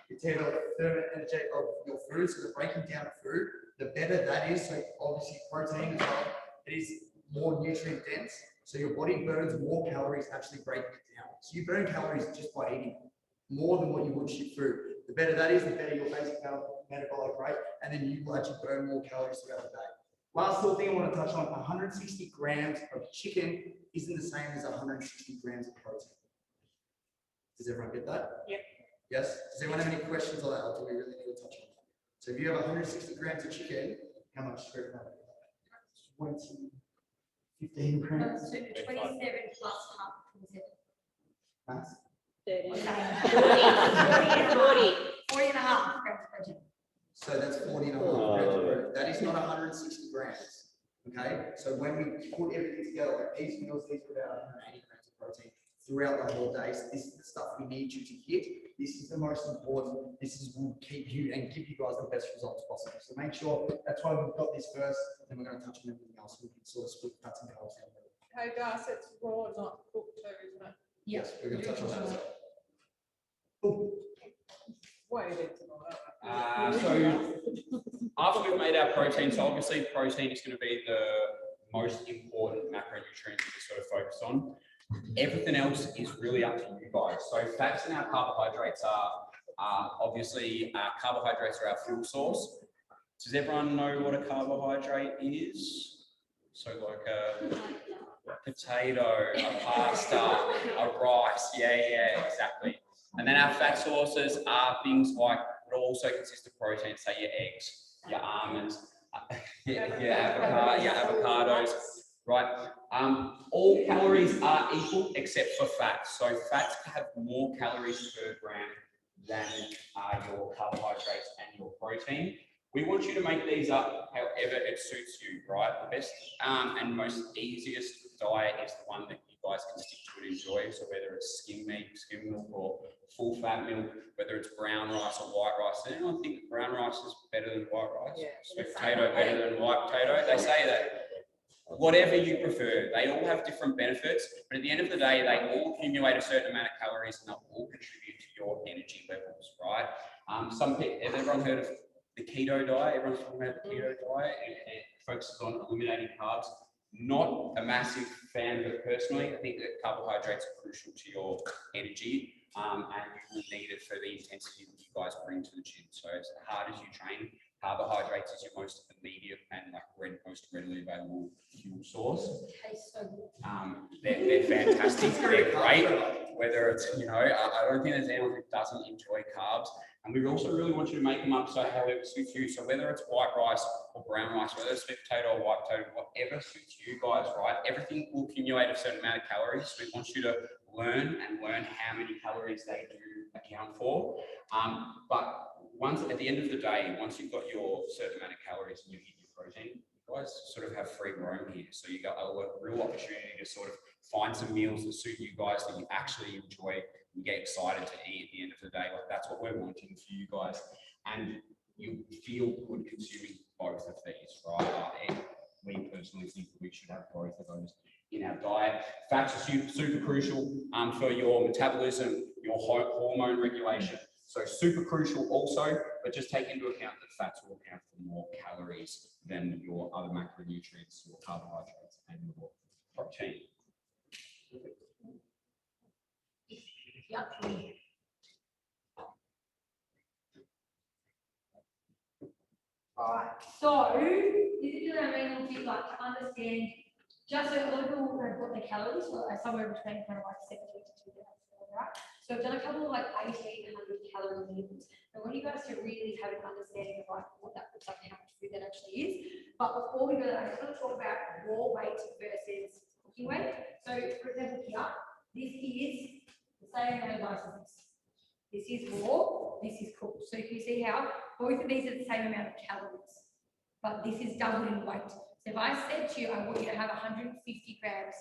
it's either like thermal energy of your food, so the breaking down of food, the better that is. So obviously protein as well, it is more nutrient dense. So your body burns more calories actually breaking it down. So you burn calories just by eating more than what you would ship food. The better that is, the better your basic metabolic rate, and then you will actually burn more calories throughout the day. Last little thing I want to touch on, 160 grams of chicken isn't the same as 160 grams of protein. Does everyone get that? Yep. Yes? Does anyone have any questions on that, or do we really need to touch on it? So if you have 160 grams of chicken, how much sugar is that? 15 grams. 27 plus half. 27. Maths? 40 and a half grams of protein. So that's 40 and a half grams of protein. That is not 160 grams. Okay, so when we put everything together, like these meals, these are about 180 grams of protein throughout the whole day. So this is the stuff we need you to hit. This is the most important. This is will keep you and give you guys the best results possible. So make sure that's why we've got this first, and we're going to touch on everything else. We can sort of split fats and carbs down. Hey, Gus, it's raw, not cooked too, isn't it? Yes, we're going to touch on that as well. Way into all that. So after we've made our protein, so obviously protein is going to be the most important macronutrient that we sort of focus on. Everything else is really up to you guys. So fats and our carbohydrates are obviously carbohydrates are our fuel source. Does everyone know what a carbohydrate is? So like a potato, a pasta, a rice. Yeah, exactly. And then our fat sources are things like, it also consists of protein, say your eggs, your almonds, your avocados, right? All calories are equal except for fats. So fats have more calories per gram than your carbohydrates and your protein. We want you to make these up however it suits you, right? The best and most easiest diet is the one that you guys can stick to and enjoy. So whether it's skim milk or full fat milk, whether it's brown rice or white rice. Does anyone think that brown rice is better than white rice? Yeah. Sweet potato better than white potato? They say that. Whatever you prefer, they all have different benefits, but at the end of the day, they all accumulate a certain amount of calories and they'll all contribute to your energy levels, right? Some people, has everyone heard of the keto diet? Everyone's talking about the keto diet and it focuses on eliminating carbs. Not a massive fan of it personally. I think that carbohydrates are crucial to your energy and you will need it for the intensity that you guys bring to the gym. So as hard as you train, carbohydrates is your most immediate and most readily available fuel source. Tastes so good. They're fantastic. They're great. Whether it's, I don't think there's anyone who doesn't enjoy carbs. And we also really want you to make them up so how it suits you. So whether it's white rice or brown rice, whether it's sweet potato or white potato, whatever suits you guys, right? Everything will accumulate a certain amount of calories. So we want you to learn how many calories they do account for. But once at the end of the day, once you've got your certain amount of calories and you eat your protein, you guys sort of have free roam here. So you got a real opportunity to sort of find some meals that suit you guys that you actually enjoy and get excited to eat at the end of the day. Like that's what we're wanting for you guys. And you feel good consuming we should have both of those in our diet. Fats are super crucial for your metabolism, your hormone regulation. So super crucial also, but just take into account that fats will account for more calories than your other macronutrients, your carbohydrates, and your protein. Yep. Alright, so this is really main little bit like to understand, just so a lot of people have got their calories, so somewhere between kind of like 17 to 2000, right? So I've done a couple of like 1800 calorie meals. I want you guys to really have an understanding of like what that looks like, how much food that actually is. But before we go there, I just want to talk about raw weight versus cooking weight. So for example here, this is the same amount of rice as this. This is raw, this is cooked. So you can see how both of these are the same amount of calories, but this is doubled in weight. So if I said to you, I want you to have 150 grams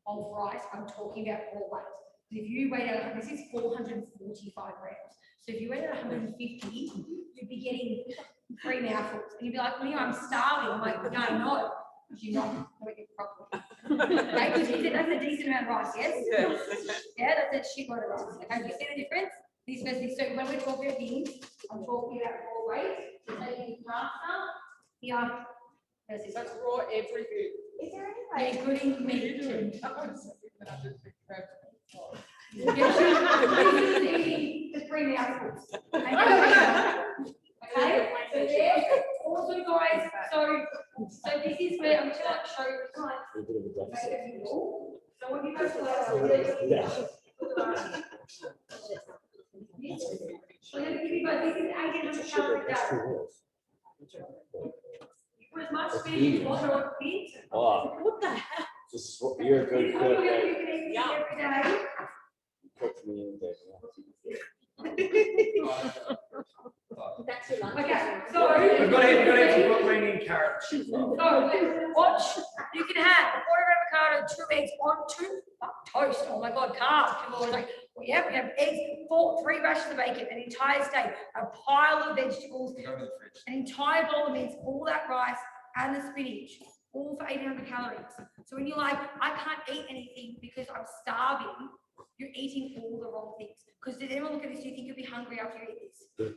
of rice, I'm talking about raw weight. If you weigh out, this is 445 grams. So if you weigh out 150, you'd be getting 3 mouthfuls. And you'd be like, Leo, I'm starving. I'm like, no, you're not doing it properly. Okay, because that's a decent amount of rice, yes? Yeah, that's a shitload of rice. Okay, do you see the difference? These versus these. So when we're talking about things, I'm talking about raw weight. So taking pasta here versus That's raw everything. Is there any way? Including meat too. The 3 mouthfuls. Okay, so there. Also, guys, so this is where I'm just going to show you kind A bit of a deficit. so what you guys Yeah. so I'm going to give you guys, this is 1800 calories a That's day. too Put as much food as you want on it. Oh, What the hell? this is what you're a good You cook. can Hey, eat this every day. cook me in there. That's your lunch. Okay, so. We've got some broccoli and carrots. So, watch, you can have a quarter of avocado, 2 eggs, 1, 2 toast. Oh my God, carbs. People are always like, well, yeah, we have eggs, 3 rashers of bacon, an entire steak, a pile of vegetables, Go to the fridge. an entire bowl of mince, all that rice and the spinach, all for 800 calories. So when you're like, I can't eat anything because I'm starving, you're eating all the wrong things. Because did anyone look at this? Do you think you'll be hungry after you eat this?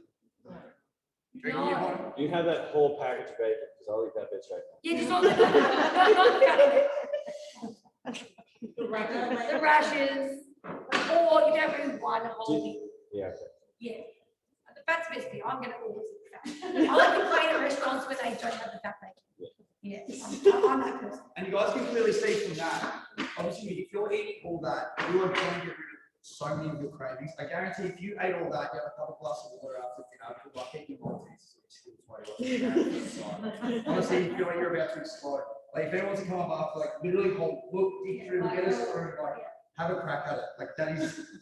Drinking your No. wine. You have that whole package of bacon, because I'll eat that bitch right now. Yeah, just not the rashers, or you don't have one whole thing. Yeah, okay. Yeah. The fat's best bit. I'm going to always eat fat. I like to complain at restaurants when they don't have the fat bacon. Yeah, I'm that person. And you guys can clearly see from that, obviously, if you're eating all that, you are going to get rid of so many of your cravings. I guarantee if you ate all that, you have a couple glasses of water after dinner, you'll like eat your Maltese. Honestly, you feel like you're about to explode. Like, if anyone wants to come up after, like, literally look, dig through, get a spoon, like, have a crack at it. Like,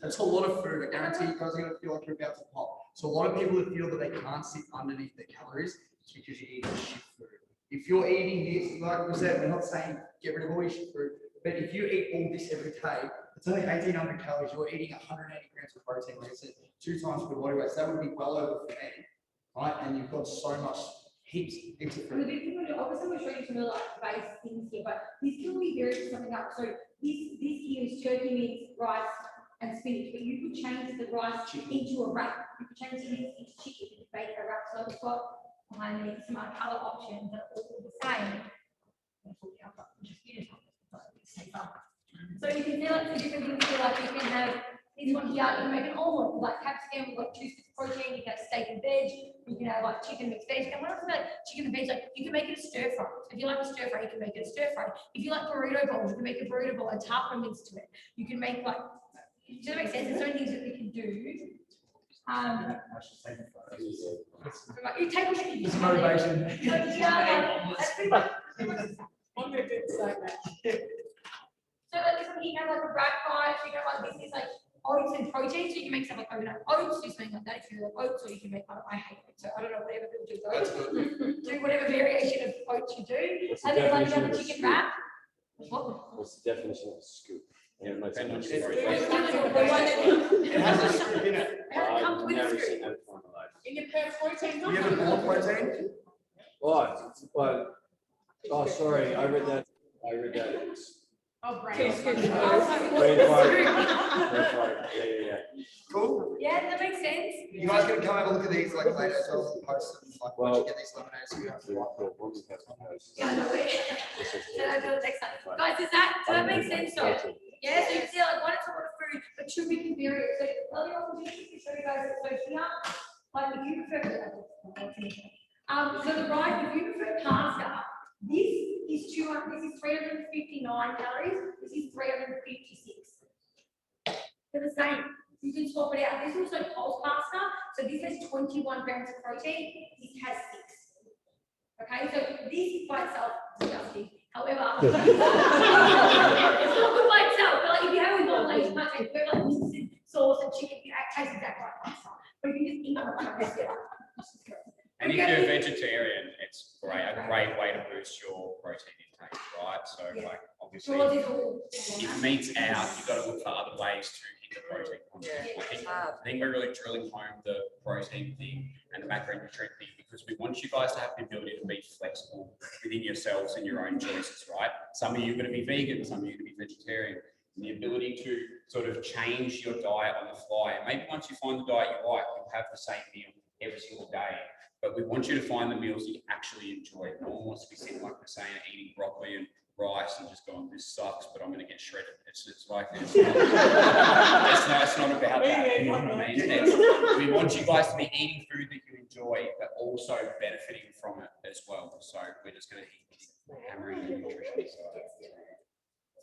that's a lot of food. I guarantee you guys are going to feel like you're about to pop. So a lot of people that feel that they can't sit underneath their calories, it's because you're eating shit food. If you're eating this, like we said, we're not saying get rid of all your shit food, but if you eat all this every day, it's only 1800 calories. You're eating 180 grams of protein, like I said, 2 times per body weight. So that would be well over for me, right? And you've got so much heaps of And the food. big thing, obviously, I'm going to show you some of the like base things here, but this can be very something up. So this here is turkey meat, rice, and spinach, but you could change the rice into a wrap. You could change the meat into chicken, you could bake a wrap. So I've got behind me some other options that are all the same. So you can see like the different things. So like you can have this one here, you can make an omelet with like capsicum, we've got 2 scoops of protein, you can have steak and veg, you can have like chicken mixed veg. And when I was about chicken and veg, like you can make it a stir fry. So if you like a stir fry, you can make it a stir fry. If you like burrito bowls, you can make a burrito bowl and taco mince to it. You can make like, does that make sense? There's so many things that we can do. I should say that. You take what you It's motivation. So yeah, that's pretty much. On their good statement. So like this one, you can have like a wrap fry, you can have like this is like oats and protein, so you can make something like overnight oats, do something like that if you like oats, or you can make, I hate oats, so I don't know, whatever people do with oats. Do whatever variation of oats you do. What's the And then like you definition have of a a chicken scoop? wrap. What? What's the definition of a scoop? Yeah, Like depending on someone your says, It has a scoop in it. It doesn't come I've with a never scoop. seen that before in my life. In your per protein. You have a more protein? Well, but Oh, sorry, I read that. Oh, Two brain. skin Brain toes. fart. Brain fart. Yeah. Cool. Yeah, that makes sense. You guys gonna come have a look at these like later as well, post them, like once you Well- get these lemonades. you have to Yeah, walk. the woman has those. Yeah, I know it. This is- So I feel next time. Guys, does that make sense? So, yeah, so you can see like one, it's a lot of food, but two, we can vary it. So, earlier on, we can show you guys, so here, like if you prefer, so the right, if you prefer pasta, this is 359 calories, this is 356. They're the same. You can swap it out. This is also pulse pasta, so this has 21 grams of protein, this has 6. Okay, so this by itself is disgusting. However, it's not good by itself, but like if you have it with all these much, if you have like mince sauce and chicken, it tastes exactly like pasta. But if you just eat it, And if you're a vegetarian, it's a great way to boost your protein intake, right? So Yeah. like obviously, Yours is all. if meat's out, you've got to look for other ways to hit the protein content. Yeah. I think we're really drilling home the protein thing and the macronutrient thing because we want you guys to have the ability to be flexible within yourselves and your own choices, right? Some of you are going to be vegan, some of you are going to be vegetarian. And the ability to sort of change your diet on the fly. And maybe once you find the diet you like, you'll have the same meal every single day. But we want you to find the meals that you actually enjoy. No one wants to be sitting like we're saying, eating broccoli and rice and just going, this sucks, but I'm going to get shredded. It's like, it's not about that. You know what I mean? We want you guys to be eating food that you enjoy, but also benefiting from it as well. So we're just going to keep hammering the nutrition side.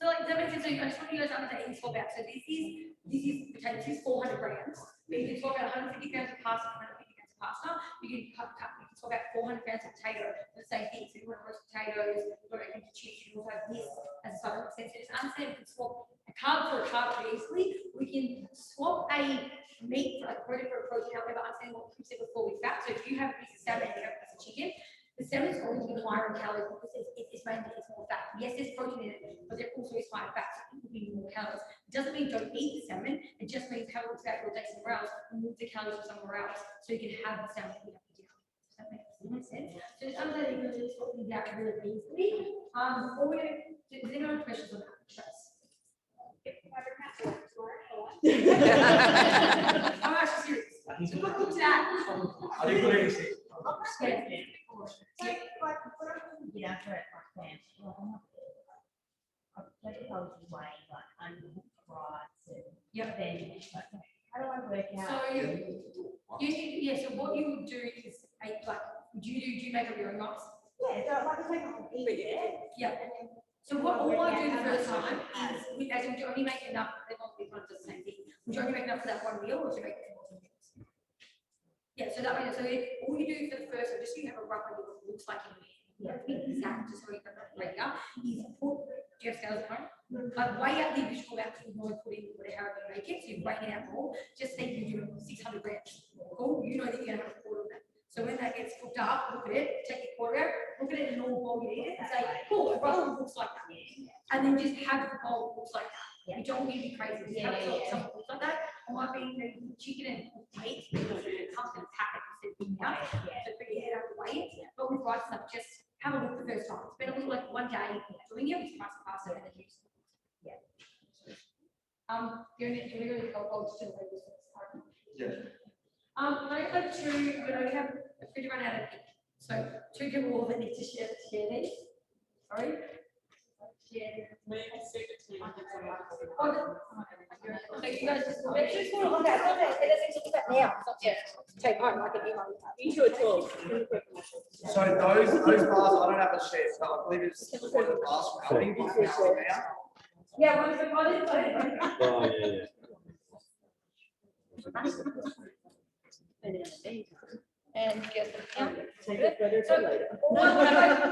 So like that makes sense. So I just want you guys to understand eating swap out. So this is potatoes, this is 400 grams. But you can swap out 150 grams of pasta, 150 grams of pasta. You can you can swap out 400 grams of potato. The same thing. So you want to roast potatoes, you want to make into chips, you can also have this as a side of sense. So just understand we can swap a carb for a carb pretty easily. We can swap a meat for a protein for a protein. However, understand what we said before with fat. So if you have a piece of salmon and you have a piece of chicken, the salmon is going to be higher in calories because it's mainly more fat. Yes, there's protein in it, but there also is higher fat, so it will be more calories. It doesn't mean don't eat the salmon. It just means have a look at your day somewhere else and move the calories from somewhere else so you can have the salmon without the dinner. Does that make sense? So just understand that you can really swap these out really easily. Does anyone have questions on that? I'm actually serious. So look to that. I didn't put any seeds. Yeah. Yeah, for it, like that. Like if I was away, like uncooked rice and. Yep. Then, like, how do I work out? So so what you would do is do you make up your own rice? Yeah, so like I take my eat it. Yeah. So all I do the first time is as you only make enough, everyone does the same thing. Would you only make enough for that one meal or do you make it for multiple meals? Yeah, so that way, so all you do for the first one, just so you have a rough idea of what it looks like in your hand. Exact, just so you have that regular, is put, do you have scales at home? But weigh out the additional amount that you want to put in whatever you make it, so you weigh it out more, just say you're doing 600 grams. Cool, you know that you're gonna have a quarter of that. So when that gets cooked up, look at it, take your quarter out, look at it in a normal bowl, you eat it, and say, cool, it roughly looks like that. And then just have the bowl that looks like that. You don't need to be crazy, just have it so something that looks like that. It might be chicken and meat, because it comes in a packet instead of being out. So put your head out the way, but with rice stuff, just have a look the first time. It's better look like one day doing it with rice and pasta and then use it. Yeah. You're gonna go to the labels first. Yeah. I have two, but I have a food run out of ink. So 2 people that need to share these. Sorry. Share. So you guys just want to look at it. Let's look at now. Take home like an email. Into a tool. So those bars, I don't have a share, so I believe it's one of the bars from Aldi, now. Yeah, one of the bodies. Oh, yeah. And get them out.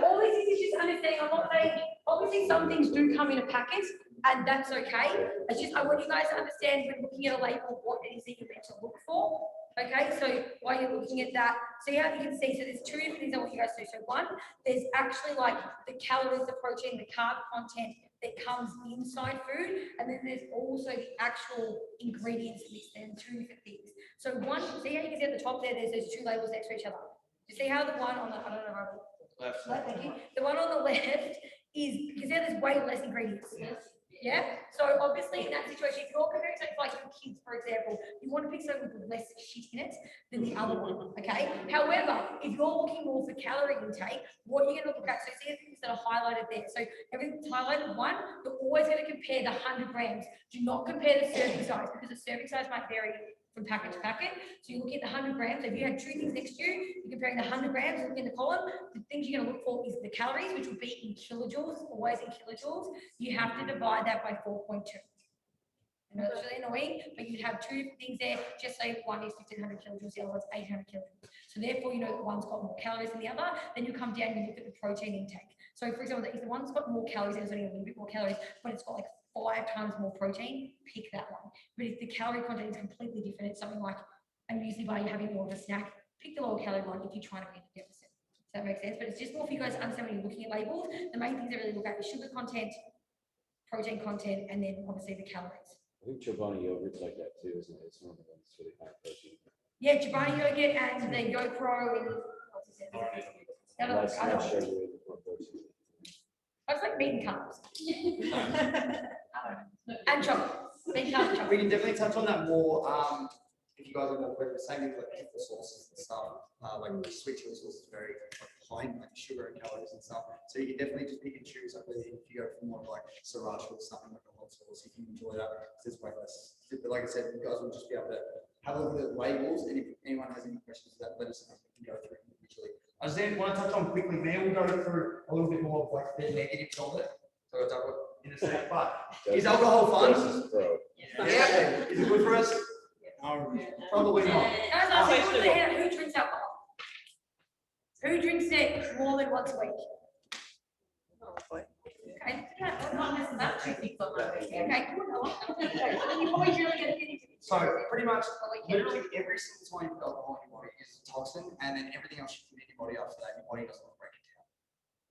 All this is just understanding. I'm not saying, obviously some things do come in a packet and that's okay. It's just, I want you guys to understand when looking at a label, what it is that you're meant to look for. Okay, so while you're looking at that, so you can see, so there's 2 different things I want you guys to do. So one, there's actually like the calories, the protein, the carb content that comes inside food, and then there's also the actual ingredients mixed in, 2 different things. So one, see how you can see at the top there's those 2 labels next to each other. You see how the one on the, I don't know how Left. Thank you. The one on the left is, because there's way less ingredients. Yeah, so obviously in that situation, if you're comparing something like your kids, for example, you want to pick something with less shit in it than the other one, okay? However, if you're looking more for calorie intake, what you're going to look at, so see the things that are highlighted there. So everything's highlighted one, you're always going to compare the 100 grams. Do not compare the serving size, because the serving size might vary from packet to packet. So you're looking at the 100 grams. So if you had two things next to you, you're comparing the 100 grams, looking in the column. The things you're going to look for is the calories, which will be in kilojoules, always in kilojoules. You have to divide that by 4.2. I know it's really annoying, but you'd have two things there. Just say one is 1500 kilojoules, the other one's 800 kilojoules. So therefore, you know that one's got more calories than the other. Then you come down and you look at the protein intake. So for example, if the one's got more calories, there's only a little bit more calories, but it's got like 5 times more protein, pick that one. But if the calorie content is completely different, it's something like a muesli bar, you're having more of a snack, pick the lower calorie one if you're trying to be in a deficit. Does that make sense? But it's just more for you guys to understand when you're looking at labels. The main things I really look at is sugar content, protein content, and then obviously the calories. I think Chobani yogurt's like that too, isn't it? It's one of the ones really high protein. Yeah, Chobani yogurt and the GoPro and what's it? Less sugar and more protein. That's like meat and carbs. And chocolate. Meat and carbs, We chocolate. can definitely touch on that more, if you guys are more quick, the same thing with the sauces and stuff, like sweet chili sauce is very high in like sugar and calories and stuff. So you can definitely just pick and choose, like whether if you go for more like sriracha or something like a hot sauce, if you enjoy that, because it's way less. But like I said, you guys will just be able to have a look at the labels, and if anyone has any questions for that, let us know, we can go through it individually. I just want to touch on quickly, now we'll go through a little bit more of like the negatives of it. So it's alcohol in a sec, but is alcohol fun? Yeah. Is it good for us? No, probably not. Guys, ask me put their hand up, who drinks alcohol? Who drinks it more than once a week? Okay, not less than that. Okay, good. I like that. Okay, so then you're probably really gonna get into it. So pretty much, literally every single time you put alcohol in your body is a toxin, and then everything else you put in your body after that, your body doesn't want to break it down.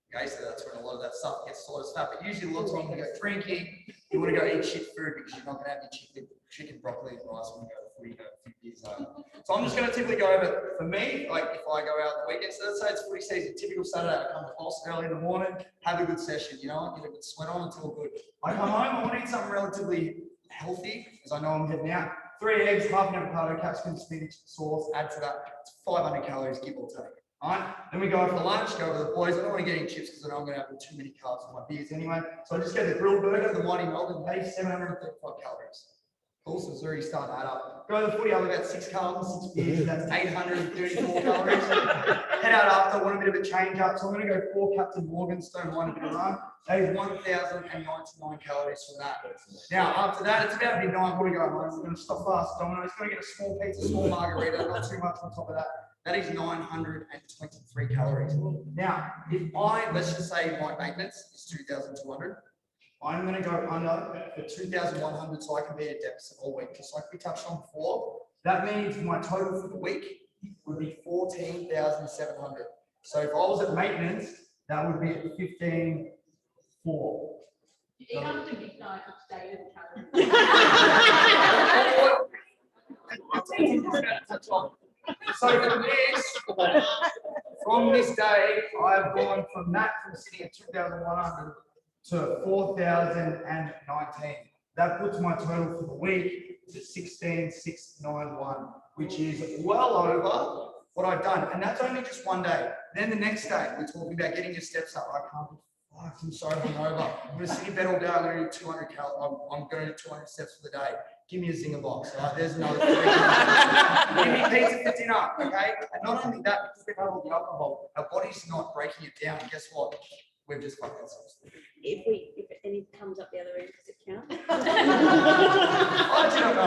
Okay, so that's when a lot of that stuff gets stored as fat. But usually, a lot of time you go drinking, you want to go eat shit food because you're not going to have your chicken, broccoli, and rice when you go before you go a few beers home. So I'm just going to typically go over, for me, like if I go out the weekend, so let's say it's footy season, typical Saturday, I come to Boss early in the morning, have a good session, you know, get a good sweat on, it's all good. I come home, I want to eat something relatively healthy, because I know I'm heading out. 3 eggs, half an avocado, capsicum, spinach, sauce, add to that, it's 500 calories, give or take. Alright, then we go for lunch, go with the boys. I don't want to get any chips because I know I'm going to have too many carbs in my beers anyway. So I just get the grilled burger, the Mighty Melbourne, pay 735 calories. Cool, so it's already starting to add up. Go to the footy, I have about 6 carbs, 6 beers, that's 834 calories. Head out after, want a bit of a change up. So I'm going to go 4 Captain Morganstone, 1 bit of run. That is 1,099 calories for that. Now, after that, it's about midnight. We're going to go home. We're going to stop fast. Domino's going to get a small pizza, small margarita, not too much on top of that. That is 923 calories. Now, if let's just say my maintenance is 2,200, I'm going to go under for 2,100 so I can be at a deficit all week. Just like we touched on before, that means my total for the week would be 14,700. So if I was at maintenance, that would be at 15,400. You eat after midnight each day with the calories. So from this day, I've gone from sitting at 2,100 to 4,019. That puts my total for the week to 16,691, which is well over what I've done. And that's only just one day. Then the next day, we're talking about getting your steps up. I can't be fucked, I'm so hungover. I'm going to sit in bed all day. I'm going to do 200 I'm going to do 200 steps for the day. Give me a zinger box. All right, there's another 3. Give me pizza for dinner, okay? And not only that, because we've had all the alcohol, our body's not breaking it down. And guess what? We've just fucked ourselves. If any comes up the other end, does it count? I do not know.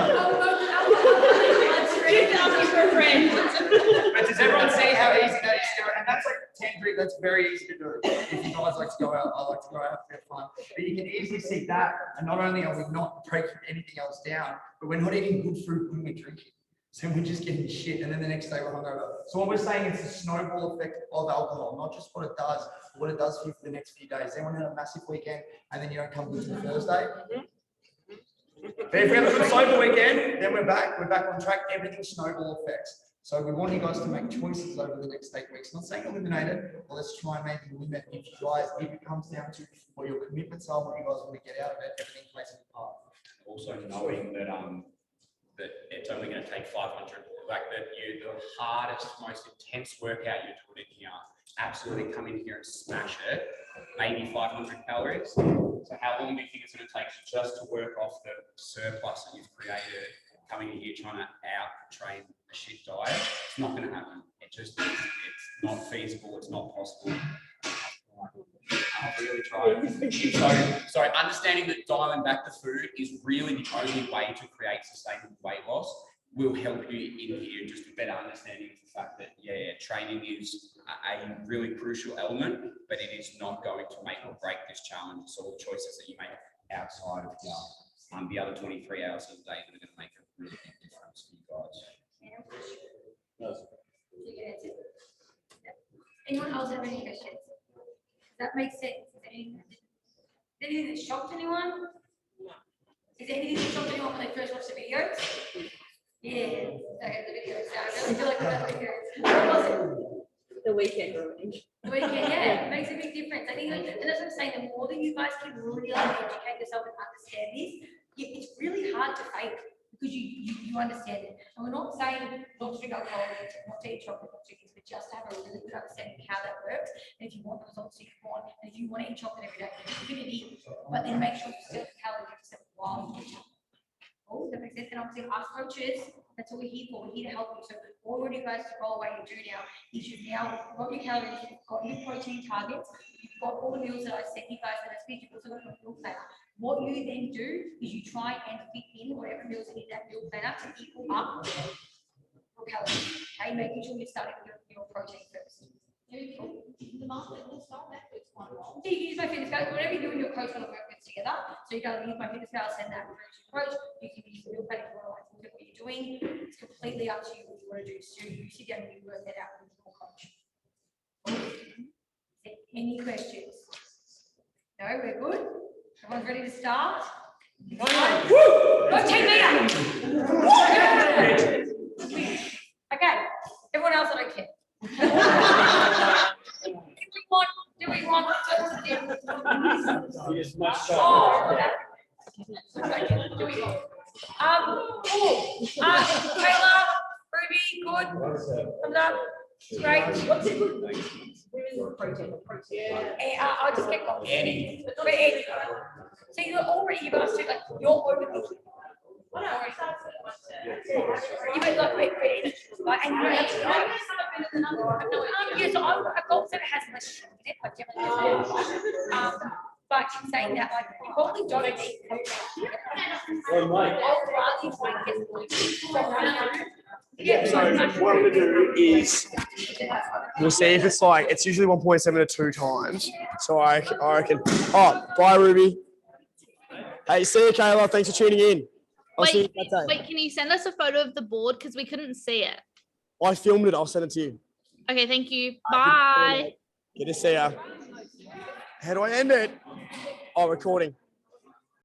But does everyone see how easy that is to do? And that's like 10 drink, that's very easy to do. If you guys like to go out, I like to go out, have fun. But you can easily see that. And not only are we not breaking anything else down, but we're not eating good food when we're drinking. So we're just getting shit, and then the next day we're hungover. So what we're saying is the snowball effect of alcohol, not just what it does, but what it does for you for the next few days. Everyone had a massive weekend, and then you don't come good till Thursday. But if we have a good sober weekend, then we're back on track. Everything snowball effects. So we want you guys to make choices over the next 8 weeks. Not saying eliminate it, but let's try and maybe limit if you guys, if it comes down to what your commitments are, what you guys want to get out of it, everything plays a part. Also knowing that that it's only going to take 500, like the hardest, most intense workout you're doing here, absolutely come in here and smash it, maybe 500 calories. So how long do you think it's going to take just to work off the surplus that you've created, coming in here trying to out-train a shit diet? It's not going to happen. It's not feasible. It's not possible. I'll really try. So understanding that dialing back the food is really the only way to create sustainable weight loss will help you in here, just a better understanding of the fact that, training is a really crucial element, but it is not going to make or break this challenge. It's all the choices that you make outside of the other 23 hours of the day that are going to make a really big difference for you guys. Anyone else have any questions? Does that make sense? Is there anything that shocked anyone? Is there anything that shocked anyone when they first watched the videos? Yeah, okay, the videos. I really feel like about the videos. What was it? The weekend ruining. The weekend, yeah, it makes a big difference. I think, and that's what I'm saying, the more that you guys can really educate yourself and understand this, it's really hard to fake because you understand it. And we're not saying not to drink alcohol, not to eat chocolate, not to eat, but just to have a really good understanding of how that works. And if you want the results you want, and if you want to eat chocolate every day, give it eat, but then make sure you set the calorie deficit while you eat chocolate. Oh, that makes sense. And obviously, us coaches, that's what we're here for. We're here to help you. So all you guys to roll away you do now is you've now got your calories, you've got your protein targets, you've got all the meals that I sent you guys that I speak, you've also got your meal planner. What you then do is you try and fit in whatever meals in that meal planner to equal up your calories. Okay, making sure you're starting with your protein first. The master will start backwards one roll. So you can use my fitness pal, whatever you and your coach want to work with together. So you go use my fitness pal, send that through to your coach. You can use your planning if you want to look at what you're doing. It's completely up to you what you want to do. So you sit down and you work that out with your coach. Any questions? No, we're good. Everyone's ready to start? Go team leader! Okay, everyone else I don't care. Do we want to do we want? Taylor, Ruby, good. Thumbs up. Great. What's it? Women's protein. I'll just get going. Eddie. So you're already, you guys do like, you're overthinking. You might like wait, and you have yes, I've got that has less sugar in it, but generally but in saying that, like, you probably don't eat I'd rather you try and get yeah, So what I'm gonna do is we'll see if it's like it's usually 1.7 to 2 times. So I reckon. Oh, bye Ruby. Hey, see you, Kayla. Thanks for tuning in. I'll see you that day. Wait, can you send us a photo of the board because we couldn't see it? I filmed it. I'll send it to you. Okay, thank you. Bye. Good to see ya. How do I end it? Oh, recording.